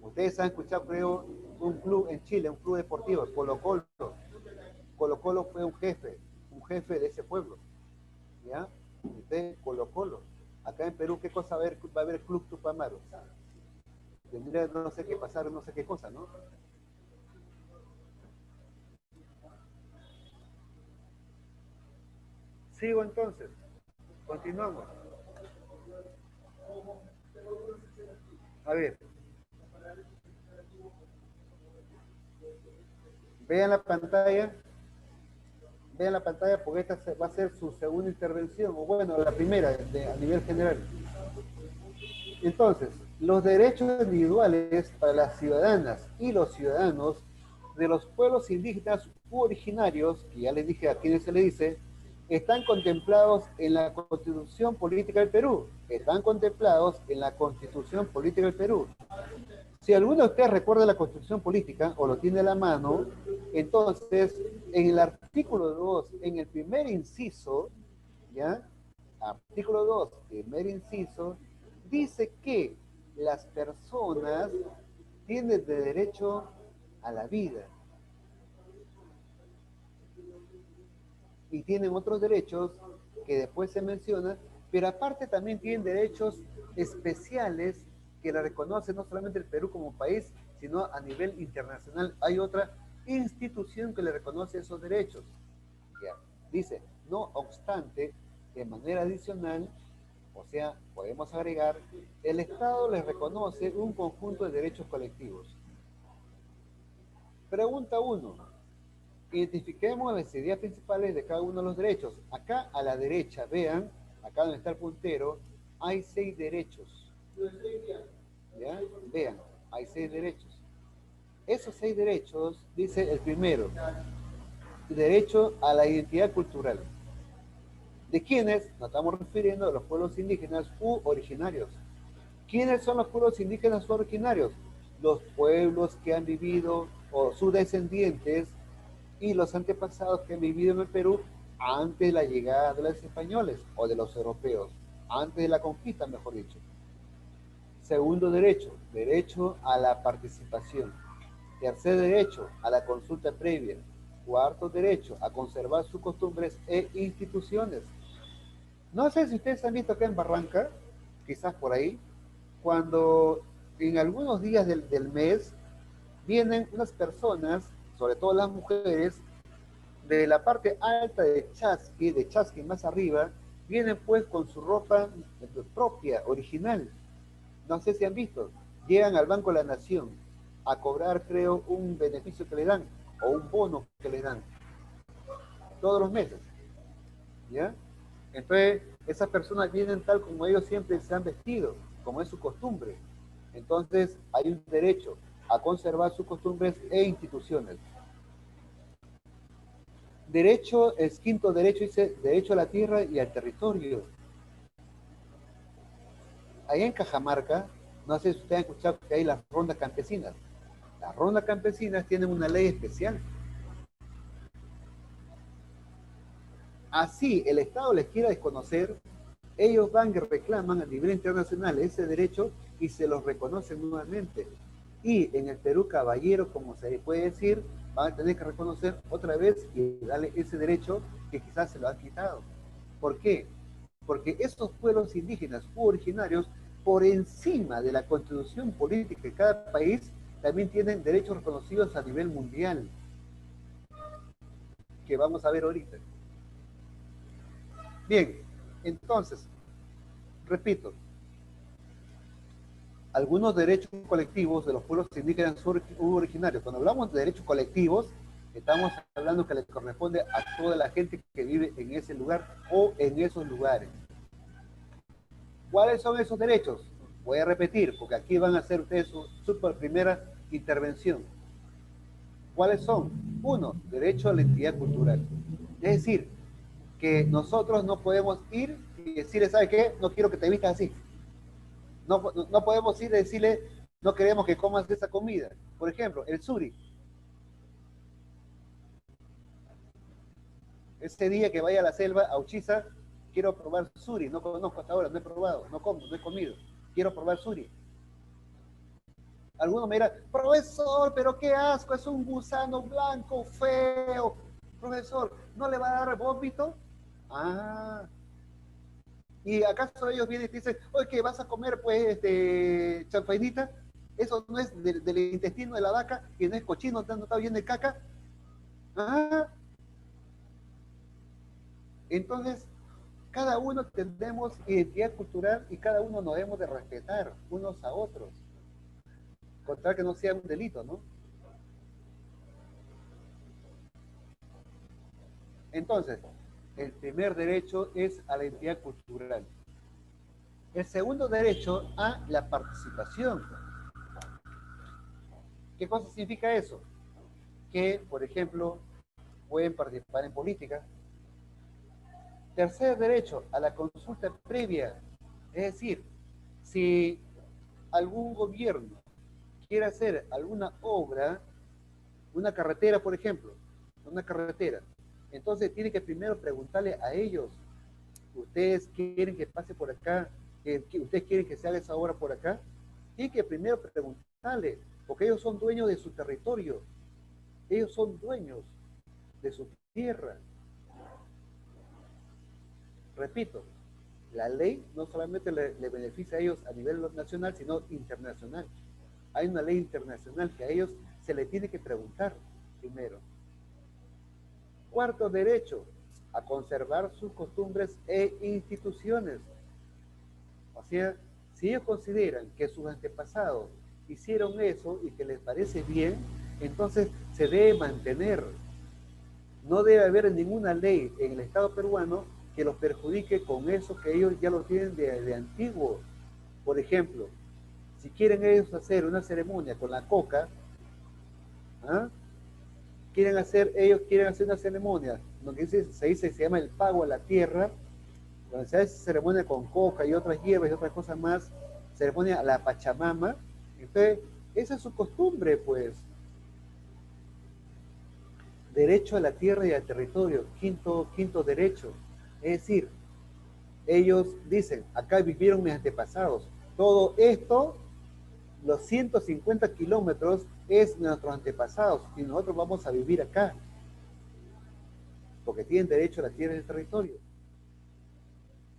Ustedes han escuchado, creo, un club en Chile, un club deportivo, Colo Colo. Colo Colo fue un jefe de ese pueblo. ¿Ya? Ustedes, Colo Colo. Acá en Perú, ¿qué cosa va a haber Club Tupamaro? Tendría no sé qué pasar, no sé qué cosa, ¿no? Sigo entonces. Continuamos. A ver. Vean la pantalla. Vean la pantalla porque esta va a ser su segunda intervención, o bueno, la primera a nivel general. Entonces, los derechos individuales para las ciudadanas y los ciudadanos de los pueblos indígenas u originarios, que ya les dije a quienes se le dice, están contemplados en la Constitución Política del Perú. Están contemplados en la Constitución Política del Perú. Si alguno de ustedes recuerda la Constitución Política o lo tiene a la mano, entonces en el artículo 2, en el primer inciso, ¿ya? Artículo 2, primer inciso, dice que las personas tienen derecho a la vida y tienen otros derechos que después se mencionan, pero aparte también tienen derechos especiales que la reconoce no solamente el Perú como país, sino a nivel internacional. Hay otra institución que le reconoce esos derechos. Ya. Dice, no obstante, de manera adicional, o sea, podemos agregar, el Estado les reconoce un conjunto de derechos colectivos. Pregunta 1. Identifiquemos las ideas principales de cada uno de los derechos. Acá a la derecha, vean, acá donde está el puntero, hay 6 derechos. ¿Ya? Vean, hay 6 derechos. Esos 6 derechos, dice el primero, derecho a la identidad cultural. ¿De quiénes? Nos estamos refiriendo a los pueblos indígenas u originarios. ¿Quiénes son los pueblos indígenas u originarios? Los pueblos que han vivido, o sus descendientes, y los antepasados que han vivido en el Perú antes de la llegada de los españoles, o de los europeos, antes de la conquista, mejor dicho. Segundo derecho, derecho a la participación. Tercer derecho, a la consulta previa. Cuarto derecho, a conservar sus costumbres e instituciones. No sé si ustedes han visto acá en Barranca, quizás por ahí, cuando en algunos días del mes vienen unas personas, sobre todo las mujeres, de la parte alta de Chasqui más arriba, vienen pues con su ropa propia, original. No sé si han visto, llegan al Banco de la Nación a cobrar, creo, un beneficio que le dan, o un bono que le dan, todos los meses, ¿ya? Entonces, esas personas vienen tal como ellos siempre se han vestido, como es su costumbre. Entonces, hay un derecho a conservar sus costumbres e instituciones. Derecho, el quinto derecho dice, derecho a la tierra y al territorio. Allá en Cajamarca, no sé si ustedes han escuchado que hay las rondas campesinas. Las rondas campesinas tienen una ley especial. Así el Estado les quiera desconocer, ellos van y reclaman a nivel internacional ese derecho y se los reconocen nuevamente. Y en el Perú, caballeros, como se puede decir, van a tener que reconocer otra vez y darle ese derecho que quizás se lo han quitado. ¿Por qué? Porque esos pueblos indígenas u originarios, por encima de la constitución política de cada país, también tienen derechos reconocidos a nivel mundial, que vamos a ver ahorita. Bien, entonces, repito, algunos derechos colectivos de los pueblos indígenas u originarios. Cuando hablamos de derechos colectivos, estamos hablando que le corresponde a toda la gente que vive en ese lugar o en esos lugares. ¿Cuáles son esos derechos? Voy a repetir, porque aquí van a hacer ustedes su primera intervención. ¿Cuáles son? Uno, derecho a la identidad cultural. Es decir, que nosotros no podemos ir y decirle, ¿sabe qué? No quiero que te vistas así. No podemos ir y decirle, no queremos que comas esa comida. Por ejemplo, el suri. Ese día que vaya a la selva, a Uchiza, quiero probar suri. No conozco hasta ahora, no he probado, no he comido. Quiero probar suri. Algunos me dirán, profesor, pero qué asco, es un gusano blanco, feo. Profesor, ¿no le va a dar vómito? Ah. ¿Y acaso ellos vienen y te dicen, oye, ¿qué vas a comer, pues, chanfainita? Eso no es del intestino de la vaca, que no es cochino, no está bien de caca. Ah. Entonces, cada uno tenemos identidad cultural y cada uno nos debemos de respetar unos a otros. Contar que no sea un delito, ¿no? Entonces, el primer derecho es a la identidad cultural. El segundo derecho a la participación. ¿Qué cosa significa eso? Que, por ejemplo, pueden participar en política. Tercer derecho, a la consulta previa. Es decir, si algún gobierno quiere hacer alguna obra, una carretera, por ejemplo, una carretera, entonces tiene que primero preguntarle a ellos, ¿ustedes quieren que pase por acá? ¿Ustedes quieren que se haga esa obra por acá? Tiene que primero preguntarle, porque ellos son dueños de su territorio, ellos son dueños de su tierra. Repito, la ley no solamente le beneficia a ellos a nivel nacional, sino internacional. Hay una ley internacional que a ellos se les tiene que preguntar primero. Cuarto derecho, a conservar sus costumbres e instituciones. O sea, si ellos consideran que sus antepasados hicieron eso y que les parece bien, entonces se debe mantener. No debe haber ninguna ley en el Estado peruano que los perjudique con eso que ellos ya lo tienen de antiguo. Por ejemplo, si quieren ellos hacer una ceremonia con la coca, ¿ah? Ellos quieren hacer una ceremonia, lo que se llama el pago a la tierra, donde se hace ceremonia con coca y otras hierbas y otras cosas más, ceremonia a la Pachamama. Entonces, esa es su costumbre, pues. Derecho a la tierra y al territorio, quinto derecho. Es decir, ellos dicen, acá vivieron mis antepasados. Todo esto, los 150 kilómetros, es nuestros antepasados y nosotros vamos a vivir acá. Porque tienen derecho a la tierra y al territorio.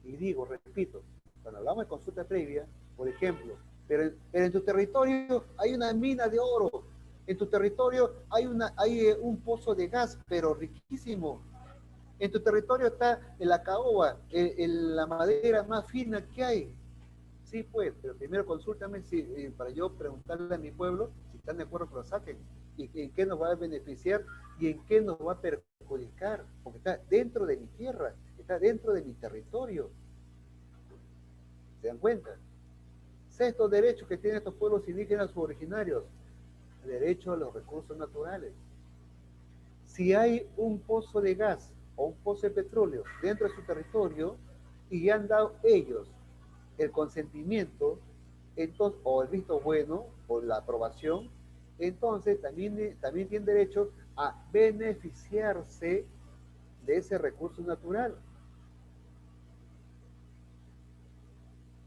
Y digo, repito, cuando hablamos de consulta previa, por ejemplo, pero en tu territorio hay una mina de oro, en tu territorio hay un pozo de gas, pero riquísimo. En tu territorio está la caoba, la madera más fina que hay. Sí, pues, pero primero consúltame para yo preguntarle a mi pueblo si están de acuerdo que lo saquen y en qué nos va a beneficiar y en qué nos va a perjudicar, porque está dentro de mi tierra, está dentro de mi territorio. ¿Se dan cuenta? Sexto derecho que tienen estos pueblos indígenas u originarios, derecho a los recursos naturales. Si hay un pozo de gas o un pozo de petróleo dentro de su territorio y han dado ellos el consentimiento, entonces, o el visto bueno, o la aprobación, entonces también tienen derecho a beneficiarse de ese recurso natural.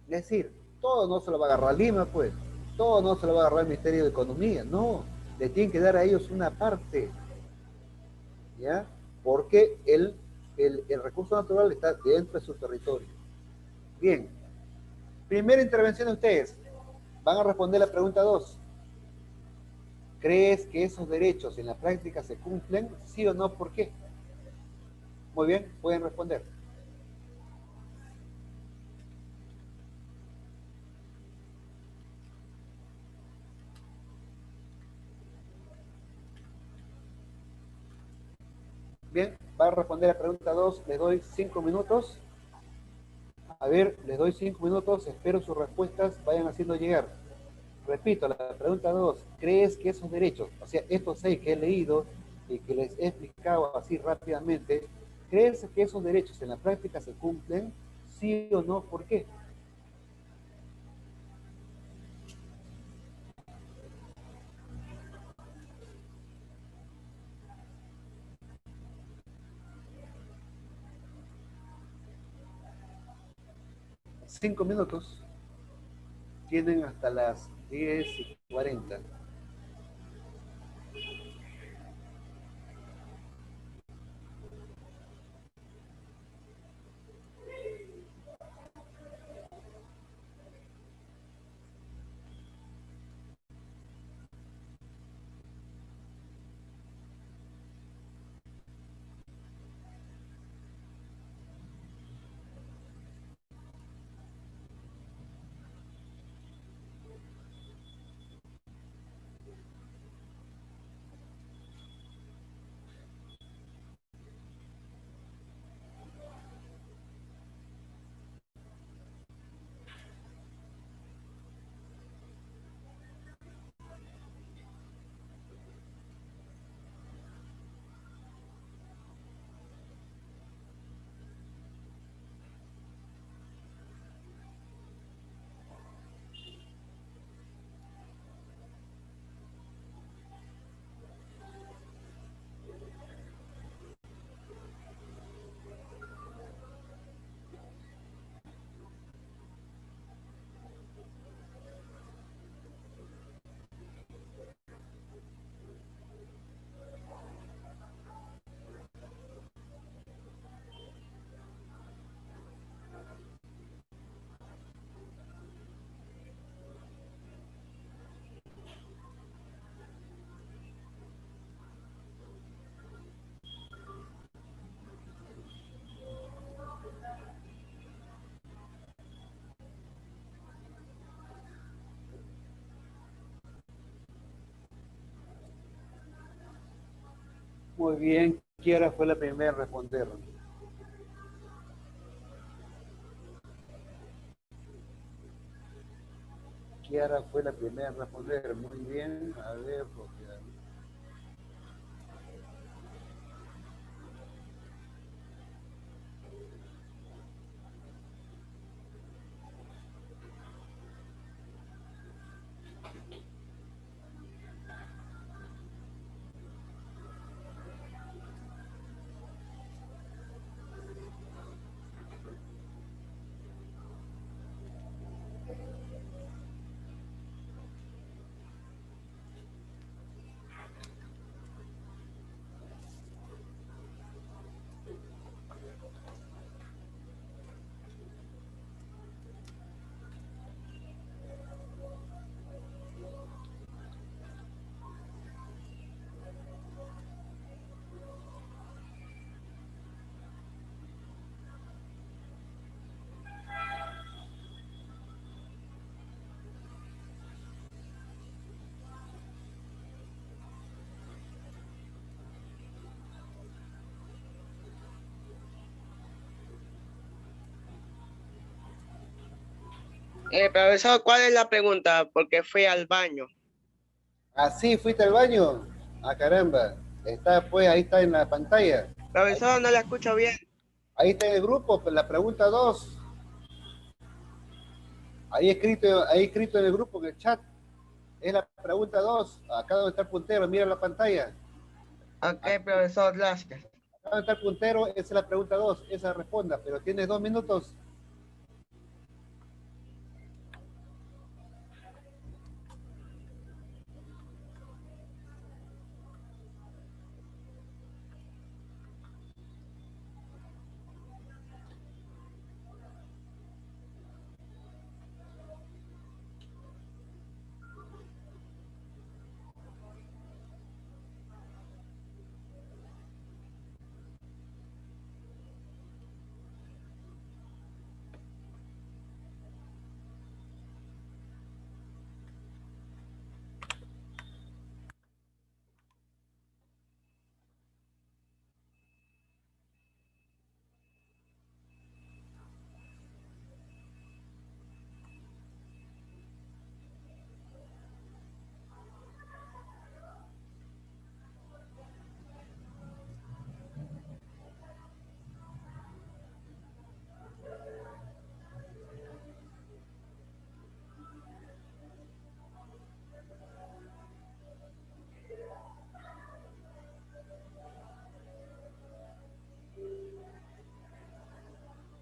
Es decir, todo no se lo va a agarrar Lima, pues, todo no se lo va a agarrar el Ministerio de Economía, no, le tienen que dar a ellos una parte, ¿ya? Porque el recurso natural está dentro de su territorio. Bien, primera intervención de ustedes, van a responder la pregunta 2. ¿Crees que esos derechos en la práctica se cumplen? ¿Sí o no? ¿Por qué? Muy bien, pueden responder. Bien, va a responder la pregunta 2, les doy 5 minutos. A ver, les doy 5 minutos, espero sus respuestas, vayan haciendo llegar. Repito, la pregunta 2, ¿crees que esos derechos, o sea, estos 6 que he leído y que les he explicado así rápidamente, ¿crees que esos derechos en la práctica se cumplen? ¿Sí o no? ¿Por qué? Cinco minutos, tienen hasta las 10:40. Muy bien, Kiara fue la primera en responder. Kiara fue la primera en responder. Muy bien, a ver, porque... Profesor, ¿cuál es la pregunta? Porque fui al baño. Ah, sí, fuiste al baño. Ah, caramba. Está, pues, ahí está en la pantalla. Profesor, no la escucho bien. Ahí está en el grupo, pues, la pregunta 2. Ahí escrito en el grupo, en el chat. Es la pregunta 2. Acá donde está el puntero, mira la pantalla. Ok, profesor, gracias. Acá donde está el puntero, esa es la pregunta 2. Esa responda, pero tienes 2 minutos.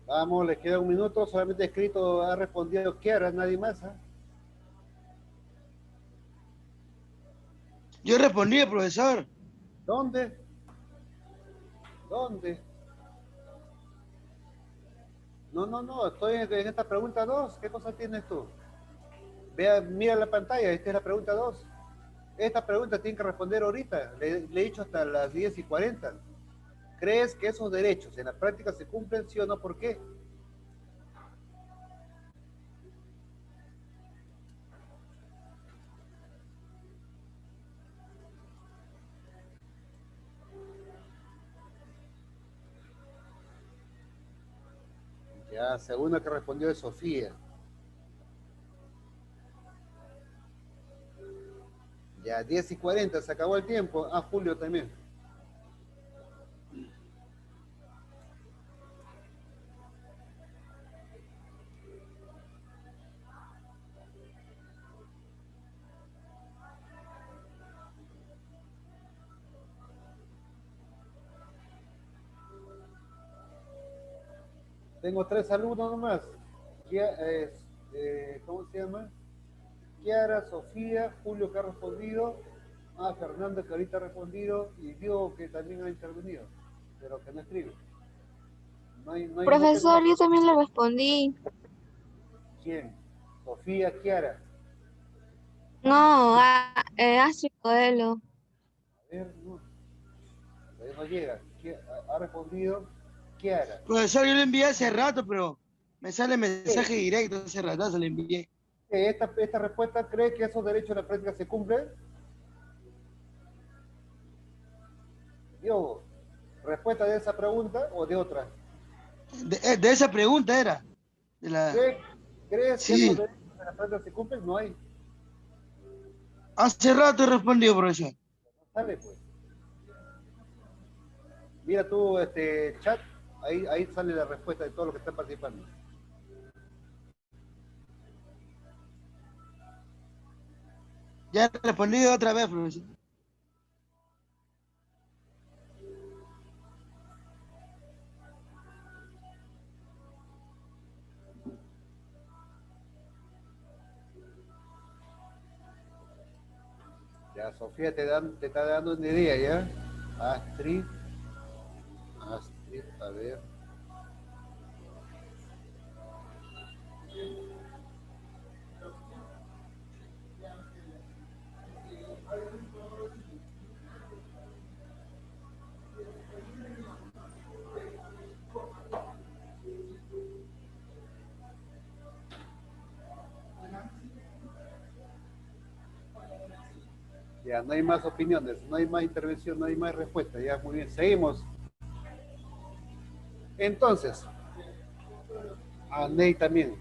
Vamos, les queda un minuto. Solamente escrito ha respondido Kiara, nadie más. ¿Ah? Yo respondí, profesor. ¿Dónde? ¿Dónde? No, estoy en esta pregunta 2. ¿Qué cosa tienes tú? Vea, mira la pantalla, esta es la pregunta 2. Esta pregunta tiene que responder ahorita. Le he dicho hasta las 10:40. ¿Crees que esos derechos en la práctica se cumplen, sí o no? ¿Por qué? Ya, segunda que respondió es Sofía. Ya, 10:40, se acabó el tiempo. Ah, Julio también. Tengo 3 alumnos nomás. ¿Cómo se llama? Kiara, Sofía, Julio que ha respondido, Fernando que ahorita ha respondido y Diego que también ha intervenido, pero que no escribe. No Profesor, tengo... yo también le respondí. ¿Quién? Sofía, Kiara. No, Astrid Modelo. A ver, no. Todavía no llega. Ha respondido Kiara. Profesor, yo le envié hace rato, pero me sale mensaje directo hace rato, se le envié. ¿Esta respuesta cree que esos derechos en la práctica se cumplen? Diogo, ¿respuesta de esa pregunta o de otra? De esa pregunta era. ¿Crees que Sí. esos derechos en la práctica se cumplen? No hay. Hace rato he respondido, profesor. Sale pues. Mira tú, chat, ahí sale la respuesta de todos los que están participando. Ya he respondido otra vez, profesor. Ya, Sofía te está dando una idea, ¿ya? Astrid, a ver. Ya, no hay más opiniones, no hay más intervención, no hay más respuesta. Ya, muy bien, seguimos. Entonces, a Ney también.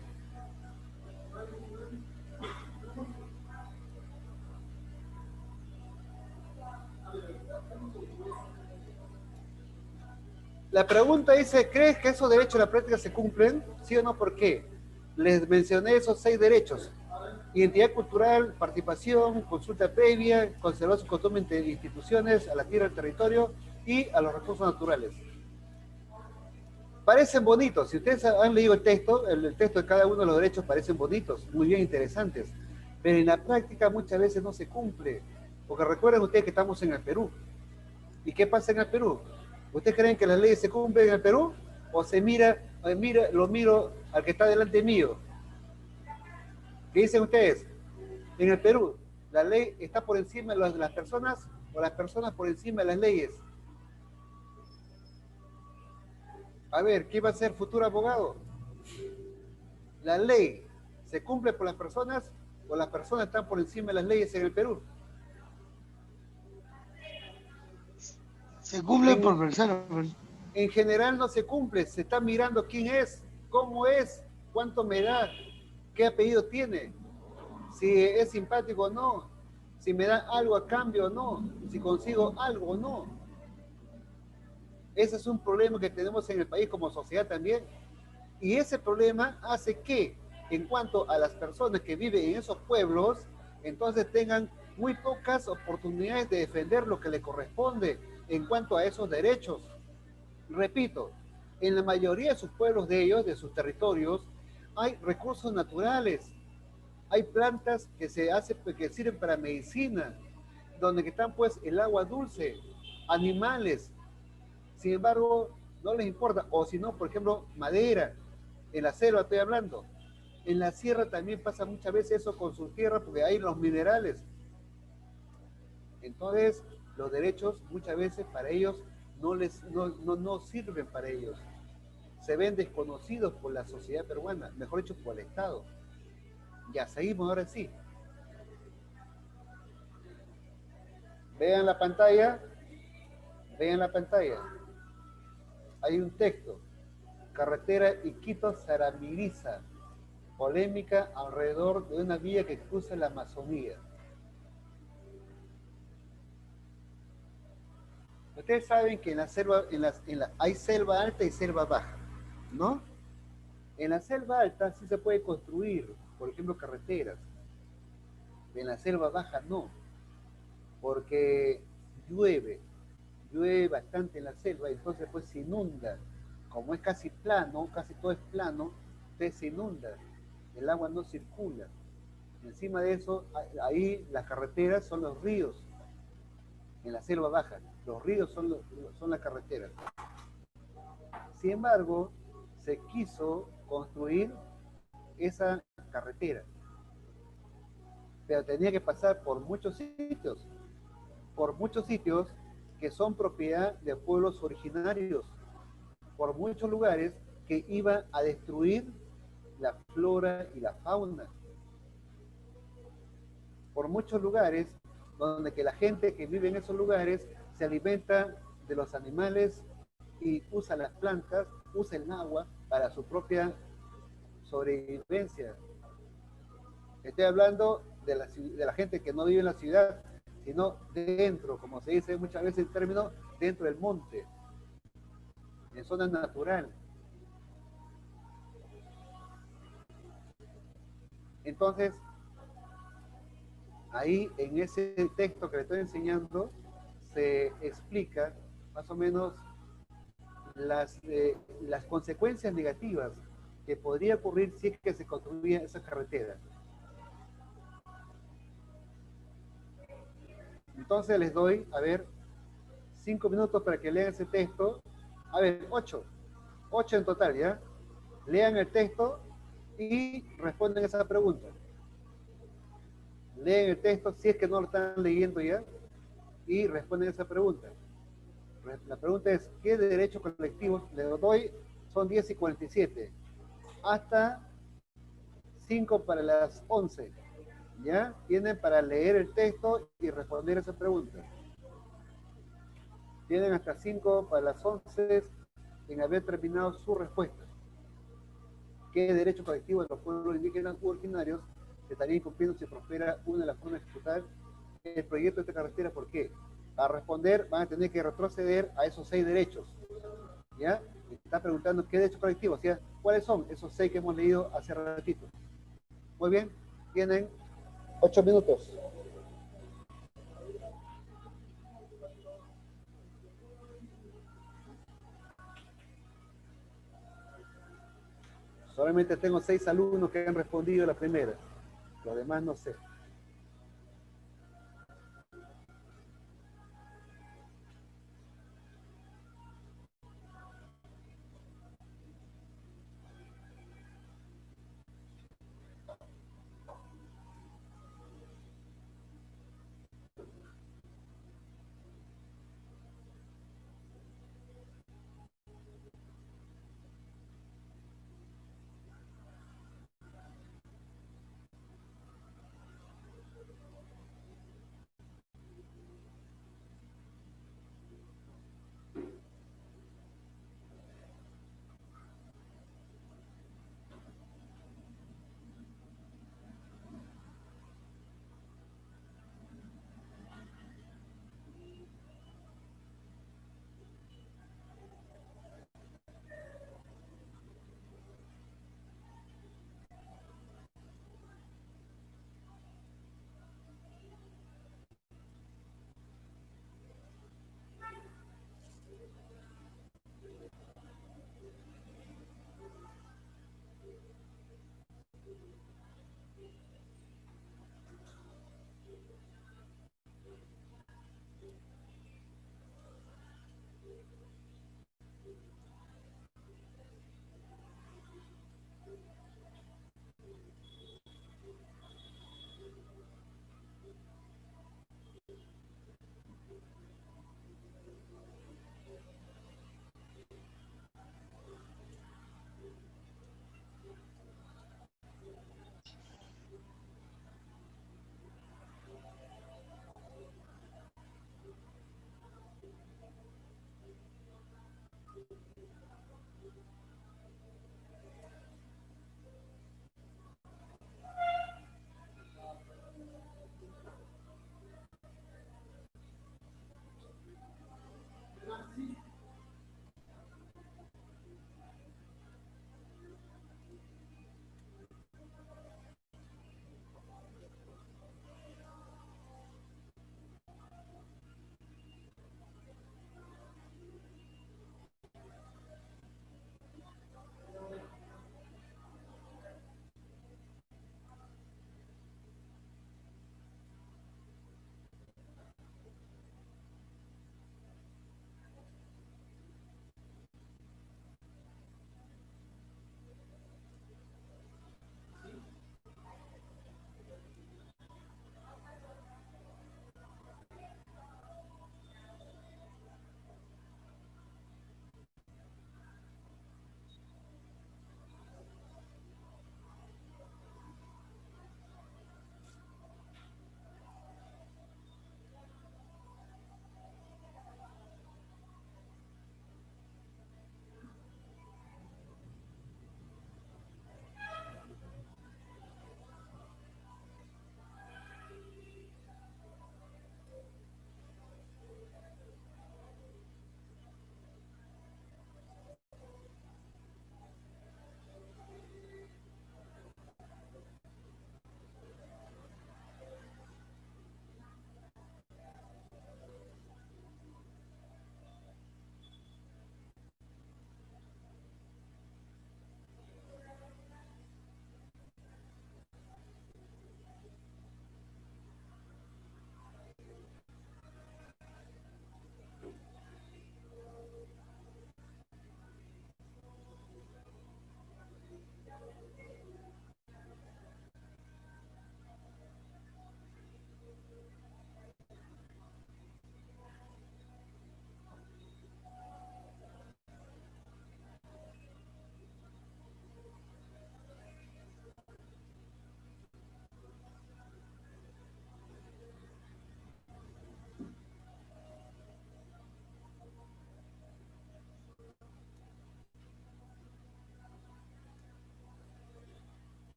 La pregunta dice, ¿crees que esos derechos en la práctica se cumplen? ¿Sí o no? ¿Por qué? Les mencioné esos 6 derechos. Identidad cultural, participación, consulta previa, conservar sus costumbres de instituciones, a la tierra, al territorio y a los recursos naturales. Parecen bonitos. Si ustedes han leído el texto de cada uno de los derechos parecen bonitos, muy bien interesantes. Pero en la práctica muchas veces no se cumple. Porque recuerden ustedes que estamos en el Perú. ¿Y qué pasa en el Perú? ¿Ustedes creen que las leyes se cumplen en el Perú? ¿O lo miro al que está delante mío? ¿Qué dicen ustedes? En el Perú, ¿la ley está por encima de las personas o las personas por encima de las leyes? A ver, ¿quién va a ser futuro abogado? ¿La ley se cumple por las personas o las personas están por encima de las leyes en el Perú? Se cumple por persona. En general no se cumple, se está mirando quién es, cómo es, cuánto me da, qué apellido tiene, si es simpático o no, si me da algo a cambio o no, si consigo algo o no. Ese es un problema que tenemos en el país como sociedad también. Y ese problema hace que, en cuanto a las personas que viven en esos pueblos, entonces tengan muy pocas oportunidades de defender lo que le corresponde en cuanto a esos derechos. Repito, En la mayoría de sus pueblos de ellos, de sus territorios, hay recursos naturales, hay plantas que que sirven para medicina, donde están pues el agua dulce, animales. Sin embargo, no les importa. O si no, por ejemplo, madera, en la selva estoy hablando. En la sierra también pasa muchas veces eso con su tierra porque hay los minerales. Entonces, los derechos muchas veces para ellos no sirven para ellos. Se ven desconocidos por la sociedad peruana, mejor dicho, por el Estado. Ya seguimos ahora sí. Vean la pantalla. Vean la pantalla. Hay un texto. Carretera Iquitos-Saramiriza. Polémica alrededor de una vía que cruza la Amazonía. Ustedes saben que en la selva, hay selva alta y selva baja, ¿no? En la selva alta sí se puede construir, por ejemplo, carreteras. En la selva baja no, porque llueve bastante en la selva y entonces pues se inunda. Como es casi plano, casi todo es plano, entonces se inunda, el agua no circula. Encima de eso, ahí las carreteras son los ríos, en la selva baja. Los ríos son las carreteras. Sin embargo, se quiso construir esa carretera, pero tenía que pasar por muchos sitios que son propiedad de pueblos originarios, por muchos lugares que iban a destruir la flora y la fauna, por muchos lugares donde que la gente que vive en esos lugares se alimenta de los animales y usa las plantas, usa el agua para su propia sobrevivencia. Estoy hablando de la gente que no vive en la ciudad, sino dentro, como se dice muchas veces el término, dentro del monte, en zona natural. Entonces, ahí en ese texto que le estoy enseñando, se explica más o menos las consecuencias negativas que podría ocurrir si es que se construía esa carretera. Entonces les doy, a ver, 5 minutos para que lean ese texto. A ver, 8 en total, ¿ya? Lean el texto y responden esa pregunta. Leen el texto si es que no lo están leyendo ya y responden esa pregunta. La pregunta es, ¿qué derechos colectivos les doy? Son 10:47. Hasta 5 para las 11. ¿Ya? Tienen para leer el texto y responder esa pregunta. Tienen hasta 5 para las 11 en haber terminado su respuesta. ¿Qué derecho colectivo de los pueblos indígenas u originarios se estaría incumpliendo si prospera una de las formas de ejecutar el proyecto de esta carretera? ¿Por qué? Para responder van a tener que retroceder a esos 6 derechos. ¿Ya? Está preguntando qué derechos colectivos, ¿ya? ¿Cuáles son esos 6 que hemos leído hace ratito? Muy bien, tienen 8 minutos. Solamente tengo 6 alumnos que han respondido la primera. Los demás no sé.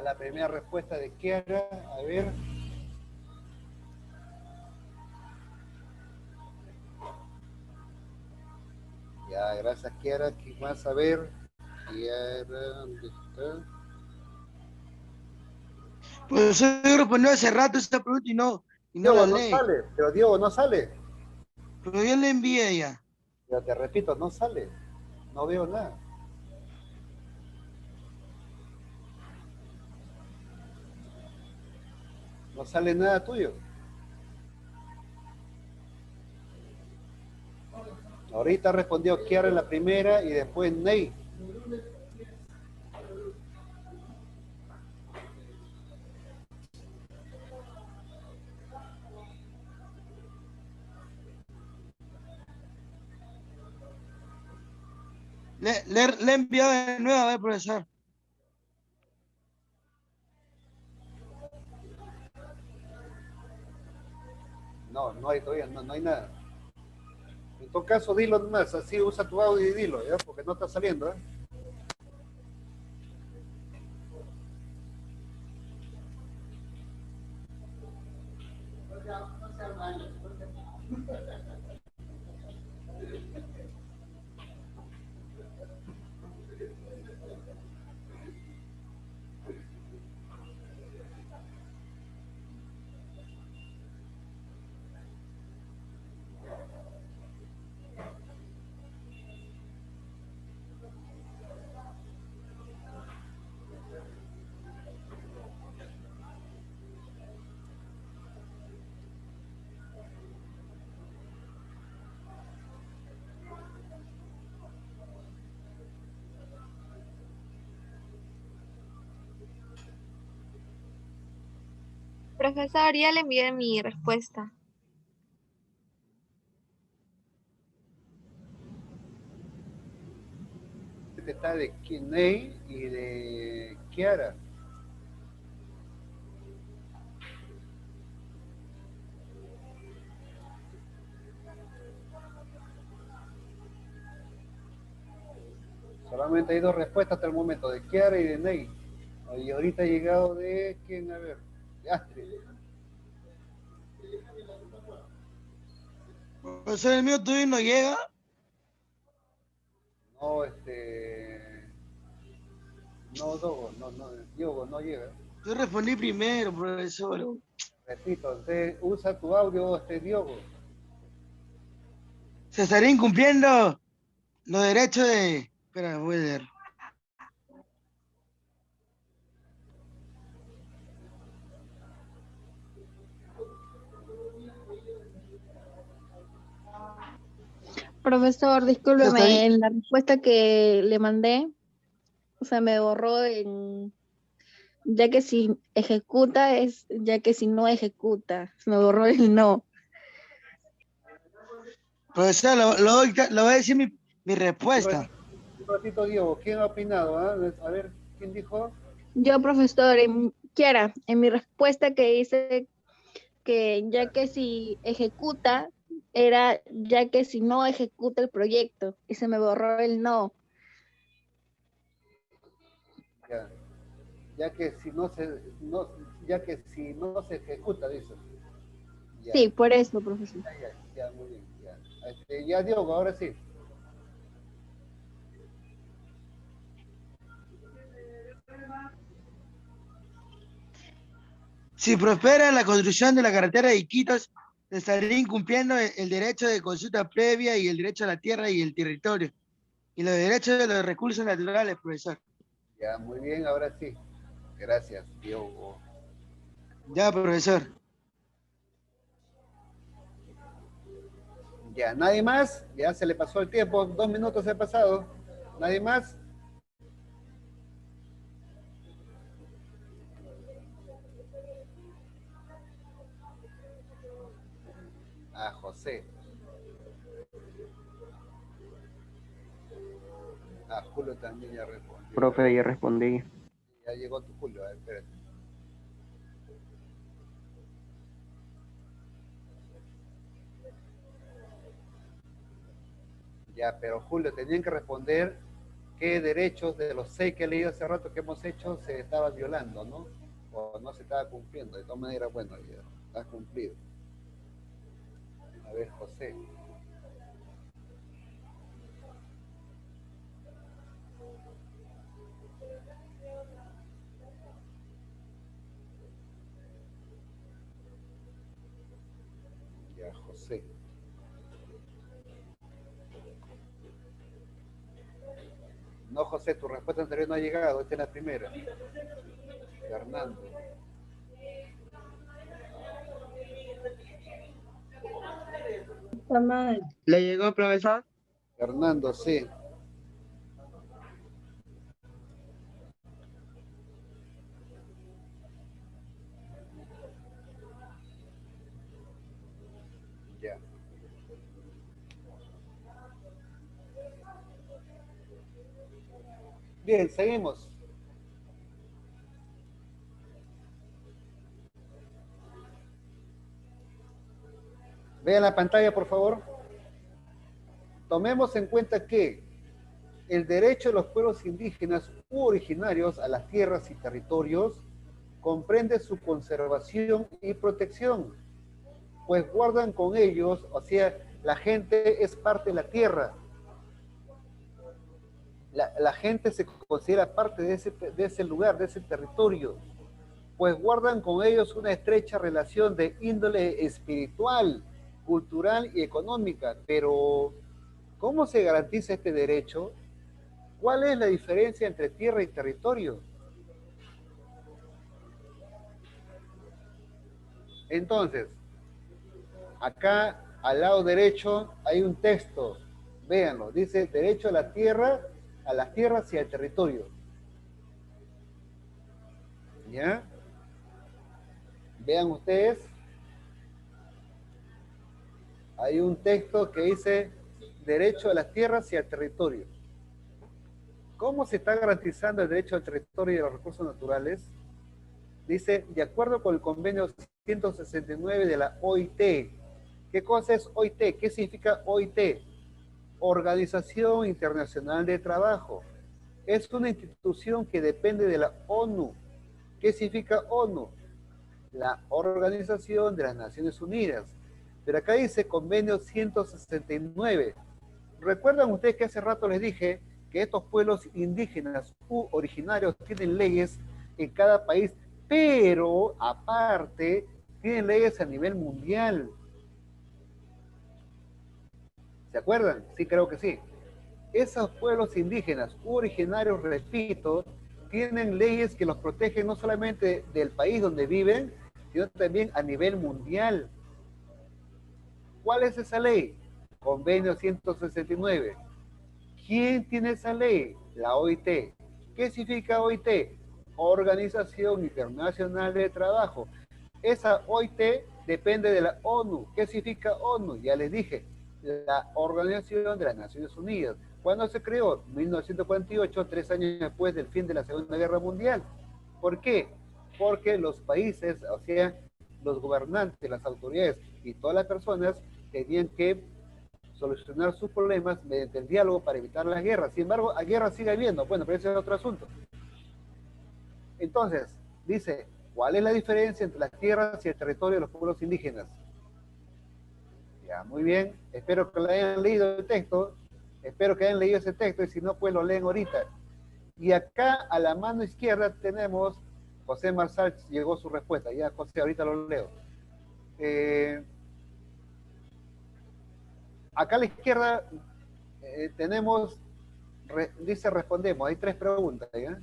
la primera respuesta de Kiara, a ver. Ya, gracias Kiara. ¿Qué más? A ver. Kiara, ¿dónde está? Pues yo respondió hace rato esa pregunta y no la Diego, no lee. sale, pero Diego no sale. Pero yo le envié ya. Ya te repito, no sale. No veo nada. No sale nada tuyo. Ahorita respondió Kiara en la primera y después Ney. Le he enviado de nuevo, a ver, profesor. No, no hay todavía, no hay nada. En todo caso, dilo nomás, así usa tu audio y dilo, ¿ya? Porque no está saliendo, ¿eh? Profesor, ya le envié mi respuesta. Este está de Ney y de Kiara. Solamente hay dos respuestas hasta el momento, de Kiara y de Ney. Y ahorita ha llegado de, ¿quién? A ver, de Astrid. Profesor, el mío todavía no llega. No, Diogo, no llega. Yo respondí primero, profesor. Repito, usted usa tu audio, Diogo. Se estaría incumpliendo los derechos de... Espera, voy a leer. Profesor, Se estaría... discúlpeme, en la respuesta que le mandé, o sea, me borró ya que si ejecuta es ya que si no ejecuta. Me borró el no. Profesor, lo voy a decir mi respuesta. Un ratito, Diego, ¿quién ha opinado? Ah? A ver, ¿quién dijo? Yo, profesor, Kiara, en mi respuesta que dice que ya que si ejecuta, era ya que si no ejecuta el proyecto, y se me borró el no. Ya, ya que si no se, no, ya que si no se ejecuta, dice. Ya, Sí, por eso, profesor. ya, muy bien, ya. Ya, Diogo, ahora sí. Si prospera la construcción de la carretera de Iquitos, se estaría incumpliendo el derecho de consulta previa y el derecho a la tierra y el territorio, y los derechos de los recursos naturales, profesor. Ya, muy bien, ahora sí. Gracias, Diogo. Ya, profesor. Ya, ¿nadie más? Ya se le pasó el tiempo, 2 minutos se ha pasado. ¿Nadie más? Ah, José. Ah, Julio también ya respondió. Profe, ya respondí. Ya llegó tu Julio, a ver, espérate. Ya, pero Julio, tenían que responder qué derechos de los 6 que he leído hace rato que hemos hecho se estaban violando, ¿no? O no se estaba cumpliendo. De todas maneras, bueno, ya está cumplido. A ver, José. Ya, José. No, José, tu respuesta anterior no ha llegado. Esta es la primera. Fernando. ¿Le llegó, profesor? Fernando, sí. Ya. Bien, seguimos. Vean la pantalla, por favor. Tomemos en cuenta que el derecho de los pueblos indígenas u originarios a las tierras y territorios comprende su conservación y protección, pues guardan con ellos, o sea, la gente es parte de la tierra. La gente se considera parte de ese lugar, de ese territorio, pues guardan con ellos una estrecha relación de índole espiritual, cultural y económica. Pero, ¿cómo se garantiza este derecho? ¿Cuál es la diferencia entre tierra y territorio? Entonces, acá al lado derecho hay un texto, véanlo, dice derecho a la tierra, a las tierras y al territorio. ¿Ya? Vean ustedes, hay un texto que dice derecho a las tierras y al territorio. ¿Cómo se está garantizando el derecho al territorio y a los recursos naturales? Dice, de acuerdo con el convenio 169 de la OIT. ¿Qué cosa es OIT? ¿Qué significa OIT? Organización Internacional de Trabajo. Es una institución que depende de la ONU. ¿Qué significa ONU? La Organización de las Naciones Unidas. Pero acá dice convenio 169. ¿Recuerdan ustedes que hace rato les dije que estos pueblos indígenas u originarios tienen leyes en cada país, pero aparte tienen leyes a nivel mundial? ¿Se acuerdan? Sí, creo que sí. Esos pueblos indígenas u originarios, repito, tienen leyes que los protegen no solamente del país donde viven, sino también a nivel mundial. ¿Cuál es esa ley? Convenio 169. ¿Quién tiene esa ley? La OIT. ¿Qué significa OIT? Organización Internacional de Trabajo. Esa OIT depende de la ONU. ¿Qué significa ONU? Ya les dije, la Organización de las Naciones Unidas. ¿Cuándo se creó? 1948, 3 años después del fin de la Segunda Guerra Mundial. ¿Por qué? Porque los países, o sea, los gobernantes, las autoridades y todas las personas tenían que solucionar sus problemas mediante el diálogo para evitar las guerras. Sin embargo, la guerra sigue habiendo. Bueno, pero ese es otro asunto. Entonces, dice, ¿cuál es la diferencia entre las tierras y el territorio de los pueblos indígenas? Ya, muy bien. Espero que lo hayan leído el texto. Espero que hayan leído ese texto y si no, pues lo leen ahorita. Y acá a la mano izquierda tenemos, José Marsal llegó su respuesta. Ya, José, ahorita lo leo. Acá a la izquierda tenemos, dice respondemos, hay 3 preguntas, ¿ya?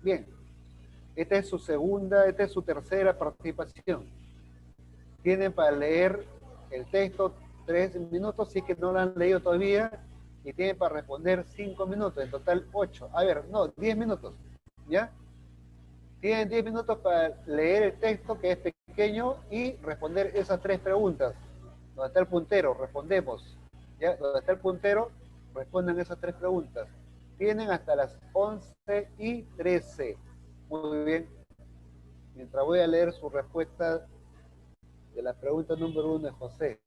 Bien, esta es su tercera participación. Tienen para leer el texto 3 minutos, si es que no lo han leído todavía, y tienen para responder 5 minutos, en total 8. A ver, no, 10 minutos, ¿ya? Tienen 10 minutos para leer el texto, que es pequeño, y responder esas 3 preguntas. Donde está el puntero, respondemos. ¿Ya? Donde está el puntero, responden esas 3 preguntas. Tienen hasta las 11:13. Muy bien. Mientras voy a leer su respuesta de la pregunta número 1 de José.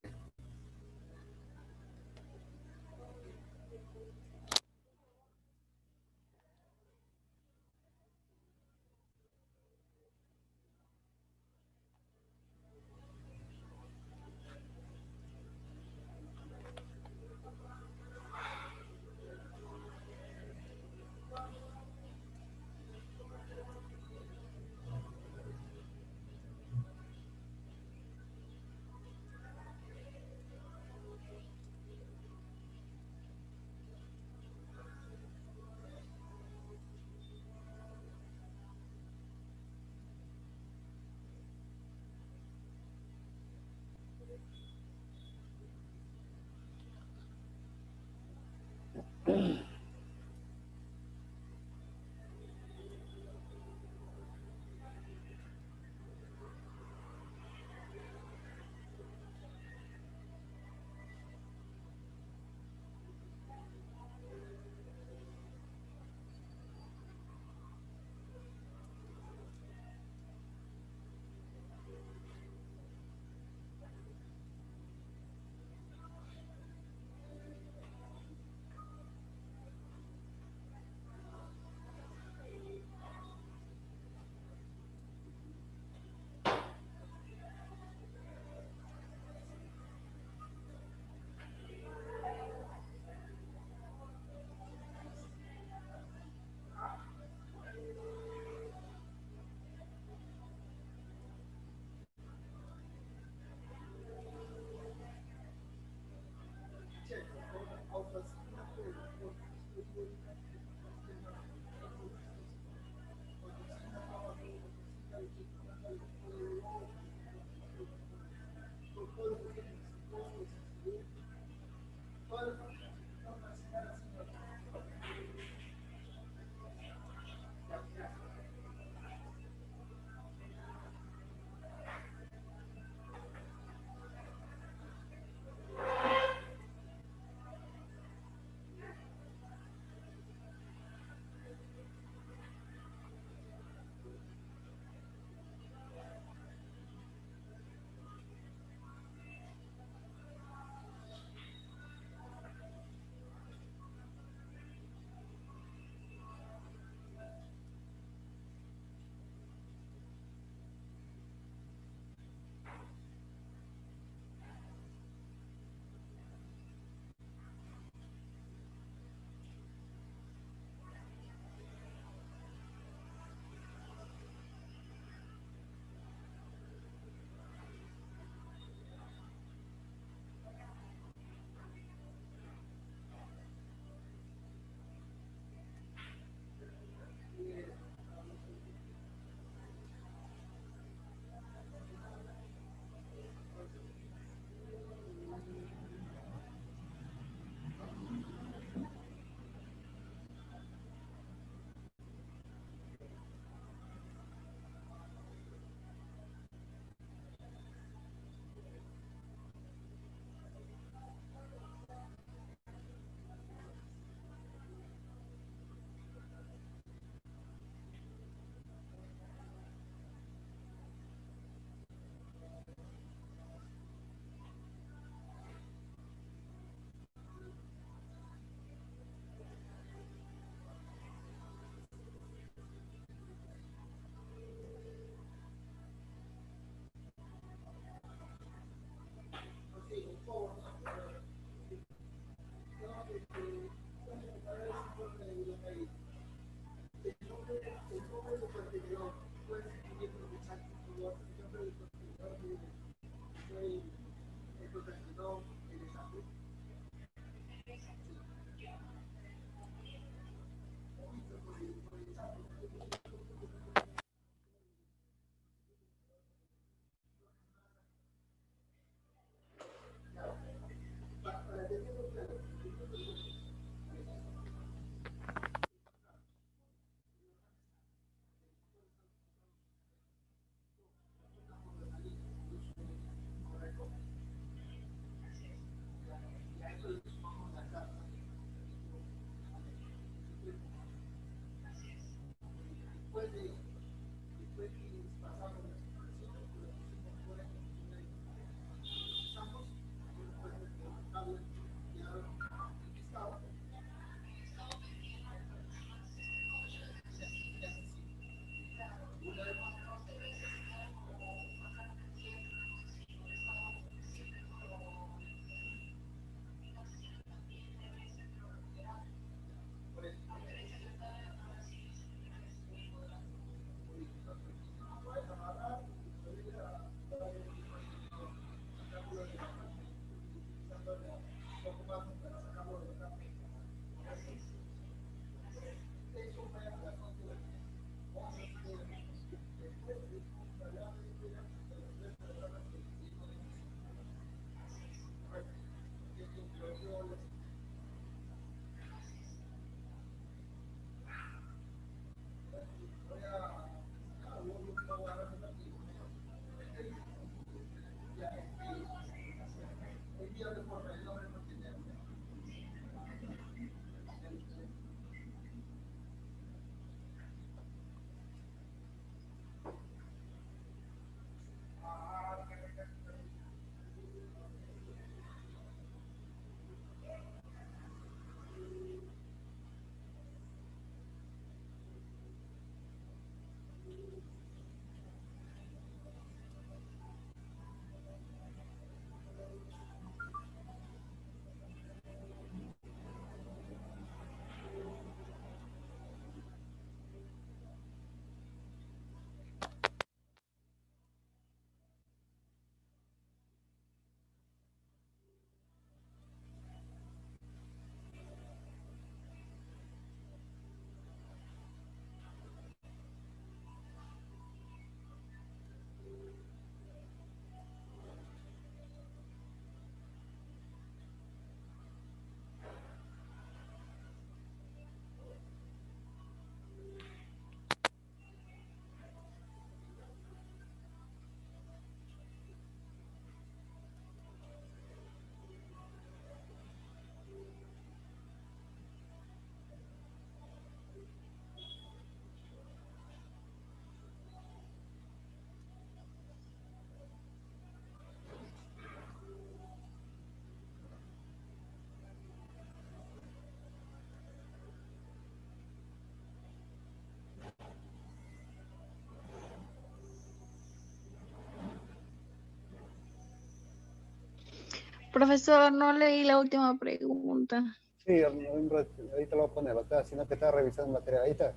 Profesor, no leí la última pregunta. Sí, ahorita lo voy a poner, sino que está revisando el material. Ahí está.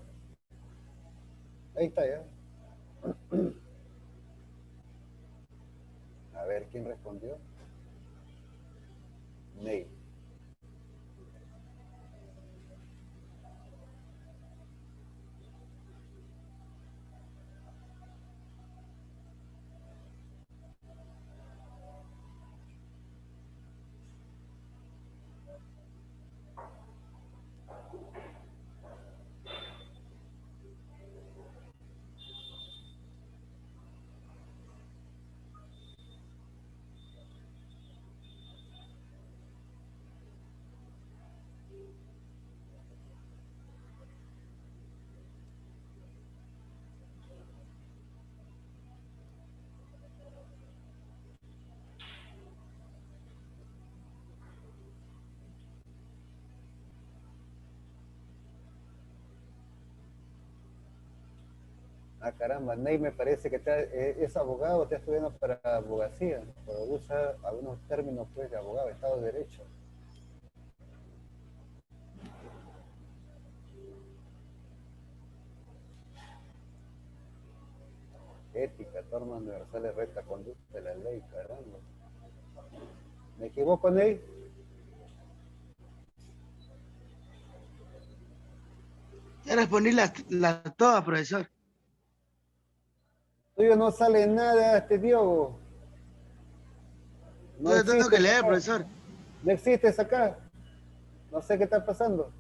Ahí está ya. A ver, ¿quién respondió? Ney. Ah, caramba, Ney me parece que es abogado, está estudiando para abogacía, pero usa algunos términos pues de abogado, Estado de Derecho. Ética, normas universales, recta conducta de la ley, caramba. ¿Me equivoco, Ney? Ya respondí las todas, profesor. Tuyo no sale nada, Diogo. No Yo tengo que existes leer, acá. profesor. No existes acá. No sé qué está pasando.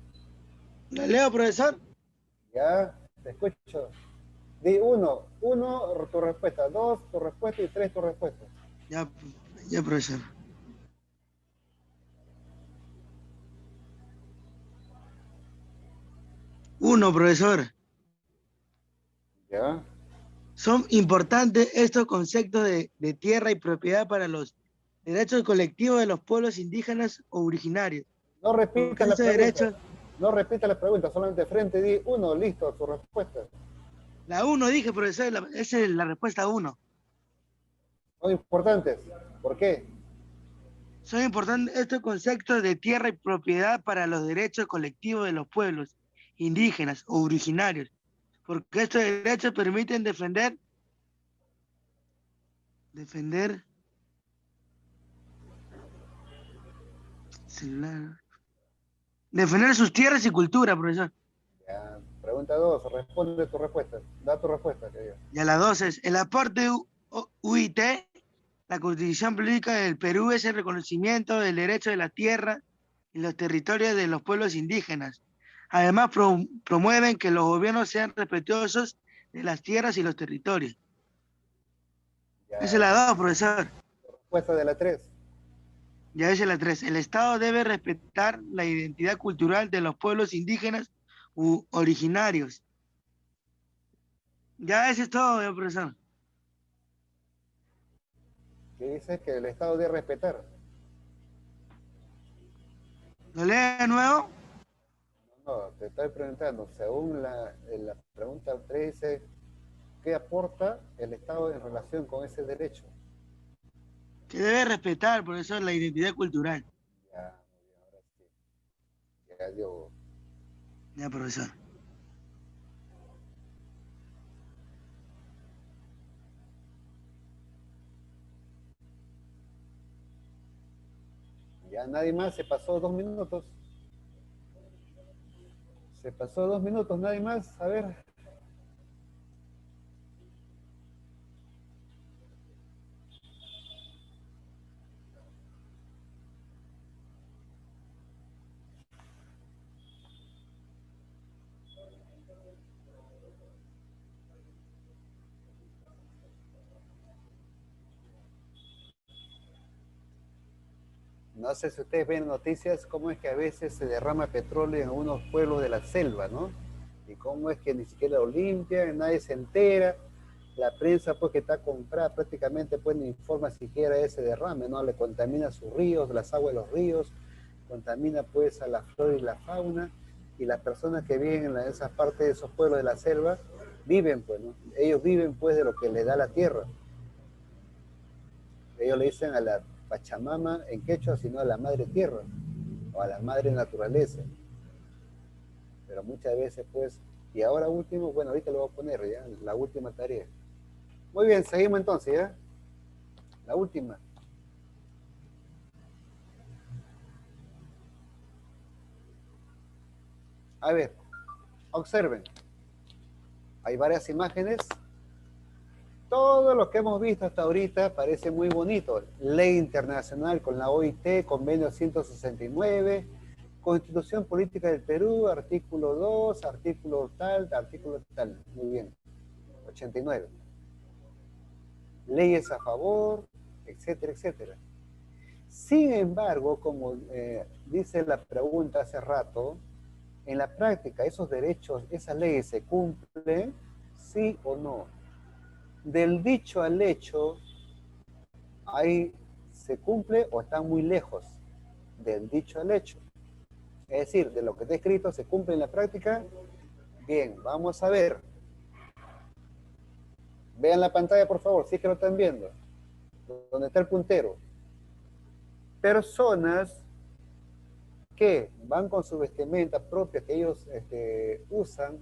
¿La leo, profesor? Ya, te escucho. Di uno tu respuesta, 2 tu respuesta y 3 tu respuesta. Ya, ya, profesor. 1, profesor. Ya. Son importantes estos conceptos de tierra y propiedad para los derechos colectivos de los pueblos indígenas o originarios. No Porque repitas la estos pregunta. derechos, No repitas la pregunta, solamente frente di 1, listo, tu respuesta. la 1 dije, profesor, esa es la respuesta 1. Son importantes. ¿Por qué? Son importantes estos conceptos de tierra y propiedad para los derechos colectivos de los pueblos indígenas o originarios, porque estos derechos permiten defender sus tierras y cultura, profesor. Ya. Pregunta 2, responde tu respuesta. Da tu respuesta, que diga. Y a la 2 es, el aporte UIT, la Constitución Política del Perú, es el reconocimiento del derecho de la tierra y los territorios de los pueblos indígenas. Además, promueven que los gobiernos sean respetuosos de las tierras y los territorios. Ya. Esa es la 2, profesor. Respuesta de la 3. Ya esa es la 3. El Estado debe respetar la identidad cultural de los pueblos indígenas u originarios. Ya ese es todo, profesor. Que dice que el Estado debe respetar. ¿Lo leo de nuevo? No, te estoy preguntando, según la pregunta 3 dice, ¿qué aporta el Estado en relación con ese derecho? Que debe respetar, profesor, la identidad cultural. Ya, muy bien, ahora sí. Ya, Diogo. Ya, profesor. Ya nadie más, se pasó 2 minutos. Se pasó 2 minutos, nadie más. A ver. No sé si ustedes ven noticias, cómo es que a veces se derrama petróleo en algunos pueblos de la selva, ¿no? Y cómo es que ni siquiera lo limpian, nadie se entera. La prensa, pues, que está comprada prácticamente, pues, ni informa siquiera ese derrame, ¿no? Le contamina sus ríos, las aguas de los ríos, contamina, pues, a la flora y la fauna. Y las personas que viven en esas partes de esos pueblos de la selva, viven, pues, ¿no? Ellos viven, pues, de lo que les da la tierra. Ellos le dicen a Pachamama en quechua, sino a la madre tierra o a la madre naturaleza. Pero muchas veces, pues, y ahora último, bueno, ahorita lo voy a poner ya, la última tarea. Muy bien, seguimos entonces, ¿ya? La última. A ver, observen. Hay varias imágenes. Todo lo que hemos visto hasta ahorita parece muy bonito. Ley internacional con la OIT, convenio 169, Constitución Política del Perú, artículo 2, artículo tal, artículo tal. Muy bien. 89. Leyes a favor, etcétera, etcétera. Sin embargo, como dice la pregunta hace rato, en la práctica, ¿esos derechos, esas leyes se cumplen? ¿Sí o no? Del dicho al hecho, ahí se cumple o está muy lejos del dicho al hecho. Es decir, de lo que está escrito, ¿se cumple en la práctica? Bien, vamos a ver. Vean la pantalla, por favor, si es que lo están viendo. Donde está el puntero. Personas que van con su vestimenta propia que ellos usan,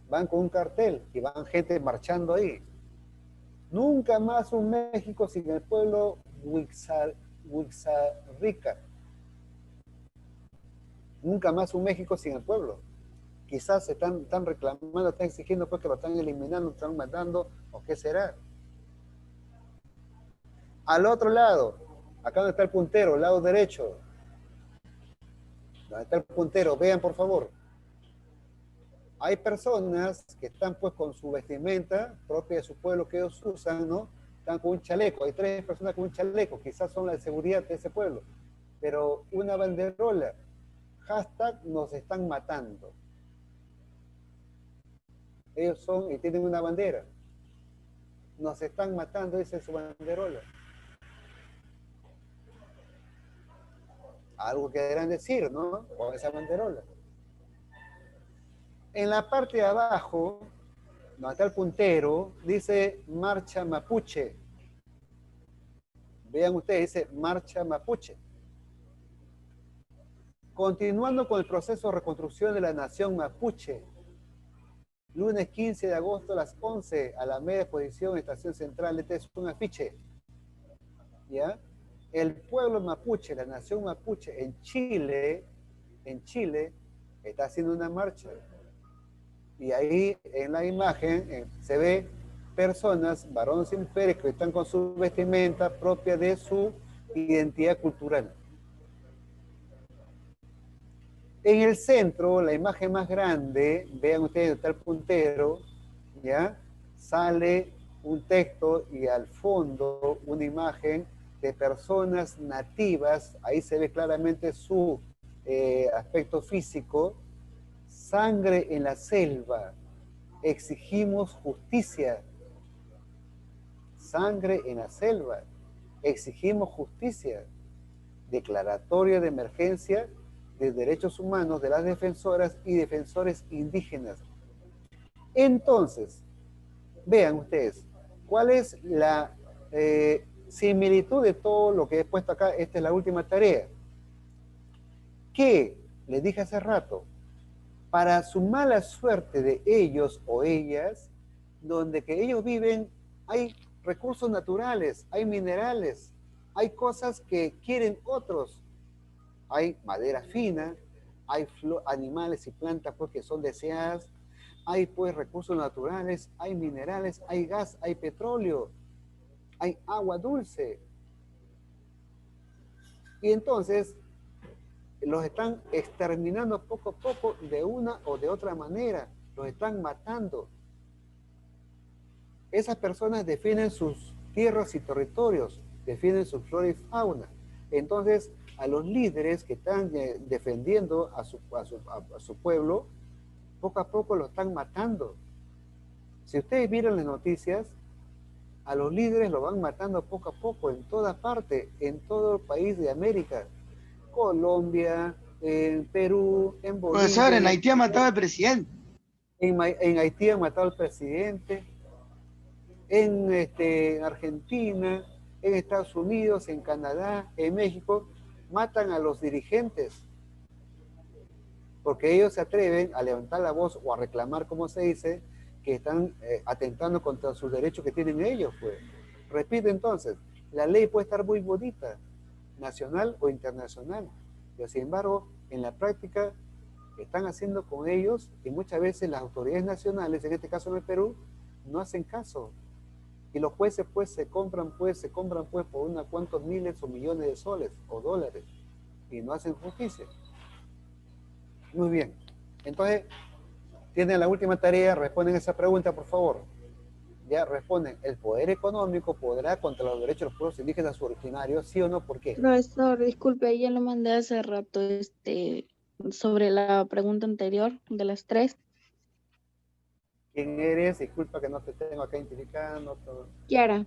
van con un cartel y van gente marchando ahí. Nunca más un México sin el pueblo Huixarrica. Nunca más un México sin el pueblo. Quizás se están reclamando, están exigiendo pues que lo están eliminando, lo están matando, o qué será. Al otro lado, acá donde está el puntero, el lado derecho, donde está el puntero, vean por favor. Hay personas que están pues con su vestimenta propia de su pueblo que ellos usan, ¿no? Están con un chaleco, hay 3 personas con un chaleco, quizás son la de seguridad de ese pueblo, pero una banderola, hashtag nos están matando. Ellos son y tienen una bandera. Nos están matando, dice su banderola. Algo que deberán decir, ¿no? Con esa banderola. En la parte de abajo, donde está el puntero, dice Marcha Mapuche. Vean ustedes, dice Marcha Mapuche. Continuando con el proceso de reconstrucción de la nación mapuche, lunes 15 de agosto a las 11, a la media exposición, Estación Central, este es un afiche. ¿Ya? El pueblo mapuche, la nación mapuche en Chile, está haciendo una marcha. Y ahí en la imagen se ve personas, varones y mujeres, que están con su vestimenta propia de su identidad cultural. En el centro, la imagen más grande, vean ustedes, está el puntero, ¿ya? Sale un texto y al fondo una imagen de personas nativas, ahí se ve claramente su aspecto físico. Sangre en la selva, exigimos justicia. Sangre en la selva, exigimos justicia. Declaratoria de emergencia de derechos humanos de las defensoras y defensores indígenas. Entonces, vean ustedes, ¿cuál es la similitud de todo lo que he puesto acá? Esta es la última tarea. Que, les dije hace rato, para su mala suerte de ellos o ellas, donde que ellos viven, hay recursos naturales, hay minerales, hay cosas que quieren otros. Hay madera fina, hay animales y plantas pues, que son deseadas, hay pues recursos naturales, hay minerales, hay gas, hay petróleo, hay agua dulce. Y entonces los están exterminando poco a poco de una o de otra manera, los están matando. Esas personas defienden sus tierras y territorios, defienden su flora y fauna. Entonces, a los líderes que están defendiendo a su pueblo, poco a poco lo están matando. Si ustedes miran las noticias, a los líderes lo van matando poco a poco en toda parte, en todo el país de América. Colombia, en Perú, en Bolivia. Profesor, en Haití ha matado al presidente. En Haití han matado al presidente. En Argentina, en Estados Unidos, en Canadá, en México, matan a los dirigentes, porque ellos se atreven a levantar la voz o a reclamar, como se dice, que están atentando contra sus derechos que tienen ellos, pues. Repito entonces, la ley puede estar muy bonita, nacional o internacional, pero sin embargo, en la práctica, están haciendo con ellos, y muchas veces las autoridades nacionales, en este caso en el Perú, no hacen caso. Y los jueces pues se compran pues por unos cuantos miles o millones de soles o dólares, y no hacen justicia. Muy bien. Entonces, tienen la última tarea, responden esa pregunta, por favor. Ya responden, ¿el poder económico podrá contra los derechos de los pueblos indígenas originarios, sí o no? ¿Por qué? Profesor, disculpe, ya lo mandé hace rato, sobre la pregunta anterior de las 3. ¿Quién eres? Disculpa que no te tengo acá identificando. Kiara.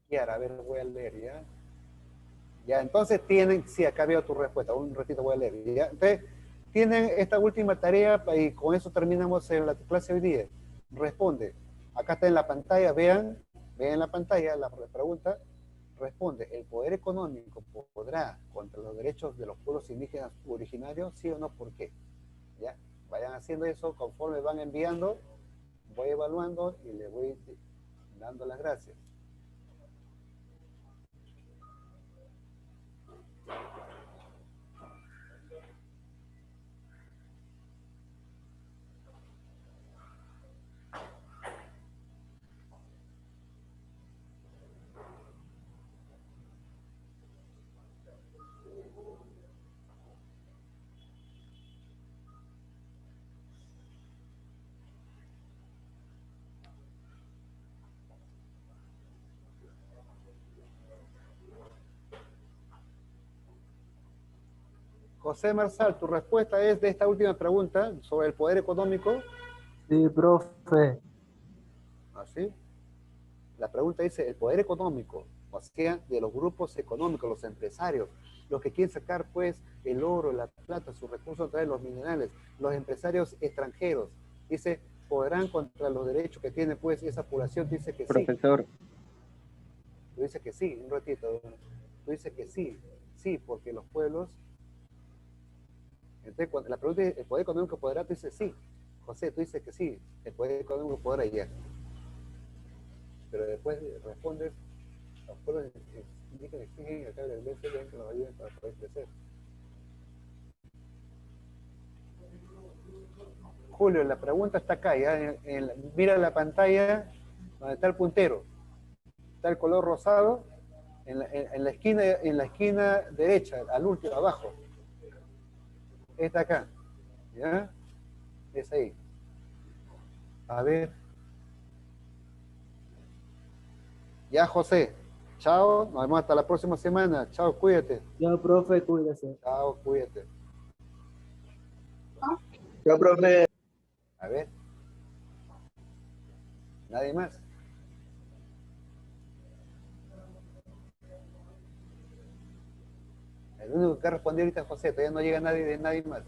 Kiara, a ver, voy a leer, ¿ya? Ya, entonces tienen, sí, acá veo tu respuesta, un ratito voy a leer, ¿ya? Entonces, tienen esta última tarea y con eso terminamos en la clase hoy día. Responde, acá está en la pantalla, vean en la pantalla la pregunta, responde, ¿el poder económico podrá contra los derechos de los pueblos indígenas originarios, sí o no? ¿Por qué? ¿Ya? Vayan haciendo eso, conforme van enviando, voy evaluando y les voy dando las gracias. José Marsal, tu respuesta es de esta última pregunta sobre el poder económico. Sí, profe. ¿Así? La pregunta dice, el poder económico, o sea, de los grupos económicos, los empresarios, los que quieren sacar pues el oro, la plata, sus recursos a través de los minerales, los empresarios extranjeros, dice, podrán contra los derechos que tiene pues esa población, dice que sí. Profesor. Tú dices que sí, un ratito. Tú dices que sí, sí, porque los pueblos... Entonces, cuando la pregunta es, ¿el poder económico podrá? Tú dices sí. José, tú dices que sí, el poder económico podrá ya. Pero después respondes, los pueblos indígenas exigen a cambio del BCE que los ayuden para poder crecer. Julio, la pregunta está acá, ya, mira la pantalla donde está el puntero. Está el color rosado en la esquina derecha, al último, abajo. Está acá, ¿ya? Es ahí. A ver. Ya, José. Chao, nos vemos hasta la próxima semana. Chao, cuídate. Ya, profe, cuídese. Chao, cuídate. Ya, profe. A ver. ¿Nadie más? El único que respondió ahorita es José, todavía no llega nadie más.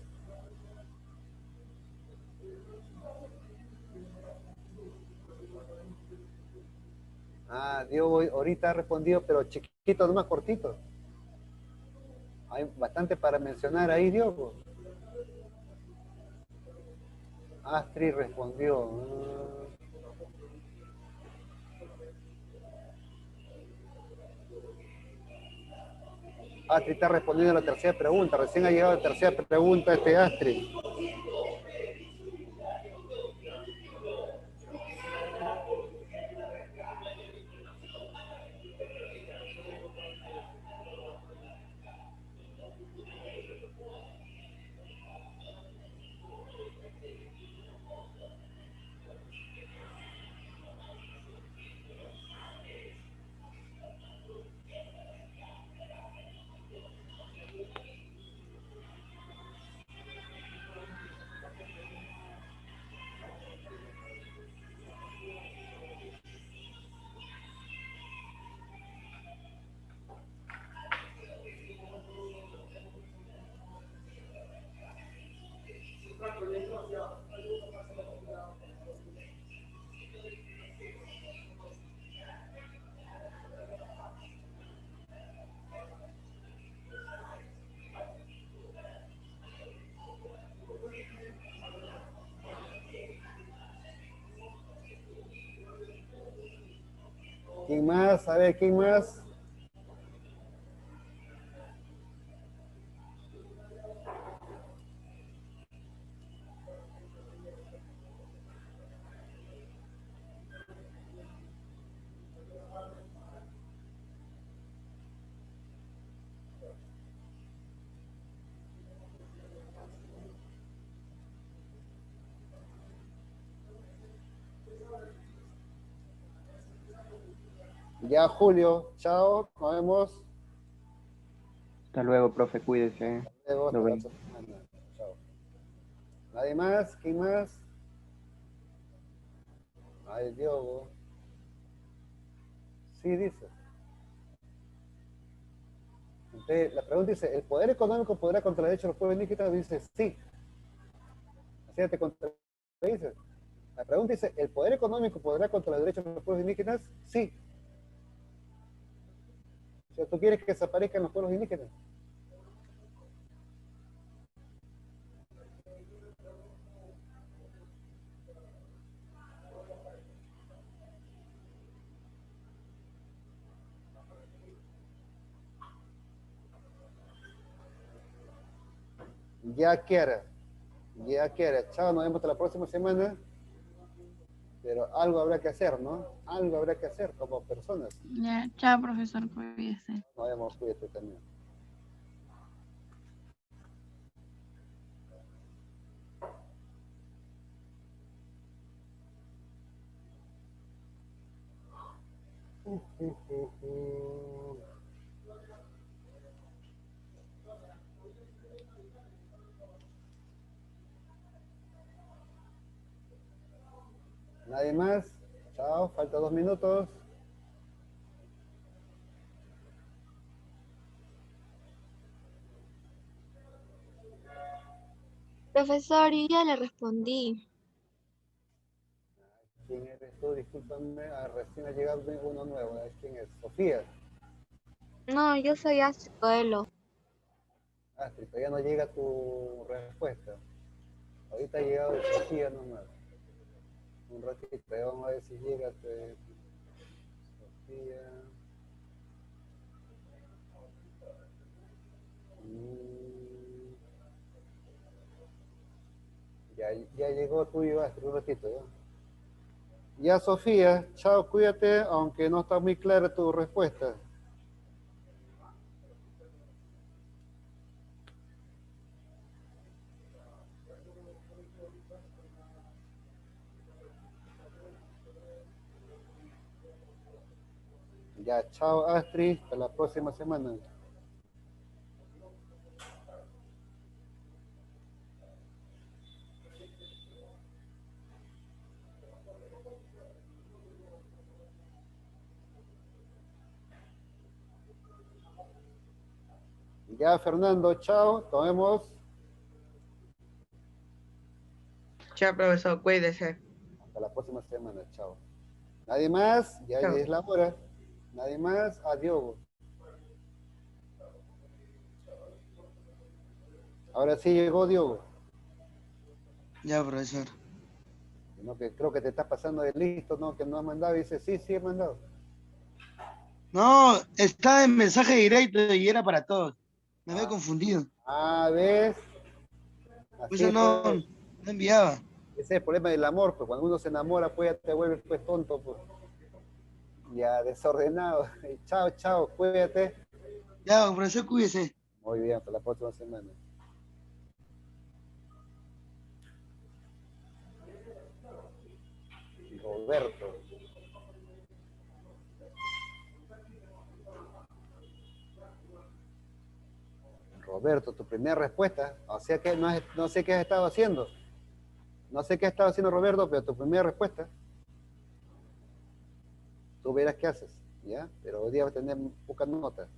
Ah, Diego ahorita ha respondido, pero chiquito, nomás cortito. Hay bastante para mencionar ahí, Diogo. Astrid respondió. Astrid está respondiendo a la tercera pregunta. Recién ha llegado la tercera pregunta Astrid. ¿Quién más? A ver, ¿quién más? Ya, Julio, chao, nos vemos. Hasta luego, profe, cuídese. Luego, hasta Nos la vemos. próxima semana. Chao. ¿Nadie más? ¿Quién más? Ay, Diogo. Sí, dice. Entonces, la pregunta dice, ¿el poder económico podrá contra el derecho de los pueblos indígenas? Dice, sí. Así ya te contradice. La pregunta dice, ¿el poder económico podrá contra los derechos de los pueblos indígenas? Sí. O sea, ¿tú quieres que desaparezcan los pueblos indígenas? Ya quiera. Ya quiera. Chao, nos vemos hasta la próxima semana. Pero algo habrá que hacer, ¿no? Algo habrá que hacer como personas. Ya, chao, profesor, cuídese. Nos vemos, cuídate también. ¿Nadie más? Chao, falta 2 minutos. Profesor, yo ya le respondí. ¿Quién eres tú? Discúlpame, recién ha llegado uno nuevo. ¿Quién es? Sofía. No, yo soy Astrid Coelho. Astrid, todavía no llega tu respuesta. Ahorita ha llegado Sofía nomás. Un ratito, vamos a ver si llega Sofía. Ya llegó tuyo, Astrid, un ratito, ¿ya? Ya, Sofía, chao, cuídate, aunque no está muy clara tu respuesta. Ya, chao, Astrid, hasta la próxima semana. Ya, Fernando, chao, nos vemos. Chao, profesor, cuídese. Hasta la próxima semana, chao. ¿Nadie más? Ya Chao. es la hora. ¿Nadie más? Adiós. Ahora sí llegó Diogo. Ya, profesor. No, que creo que te estás pasando de listo, ¿no? Que no has mandado. Y dice, sí, he mandado. No, está en mensaje directo y era para todos. Me había confundido. Ah, ¿ves? Por Así eso no, pues, no enviaba. ese es el problema del amor, pues cuando uno se enamora, pues ya te vuelves pues tonto, pues. Ya desordenado. Chao, chao, cuídate. Ya, profesor, cuídese. Muy bien, hasta la próxima semana. Roberto. Roberto, tu primera respuesta. O sea que no sé qué has estado haciendo. No sé qué has estado haciendo, Roberto, pero tu primera respuesta. Tú verás qué haces, ¿ya? Pero hoy día vas a tener pocas notas.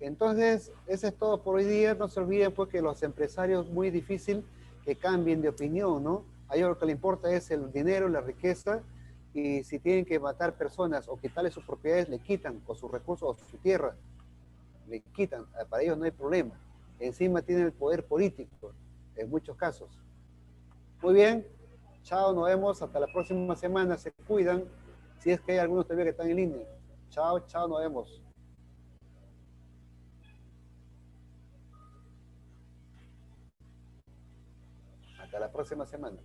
Entonces, eso es todo por hoy día. No se olviden, pues, que los empresarios es muy difícil que cambien de opinión, ¿no? A ellos lo que les importa es el dinero, la riqueza, y si tienen que matar personas o quitarles sus propiedades, le quitan, o sus recursos, o su tierra, le quitan. Para ellos no hay problema. Encima tienen el poder político, en muchos casos. Muy bien. Chao, nos vemos. Hasta la próxima semana. Se cuidan. Si es que hay algunos todavía que están en línea. Chao, chao, nos vemos. Hasta la próxima semana.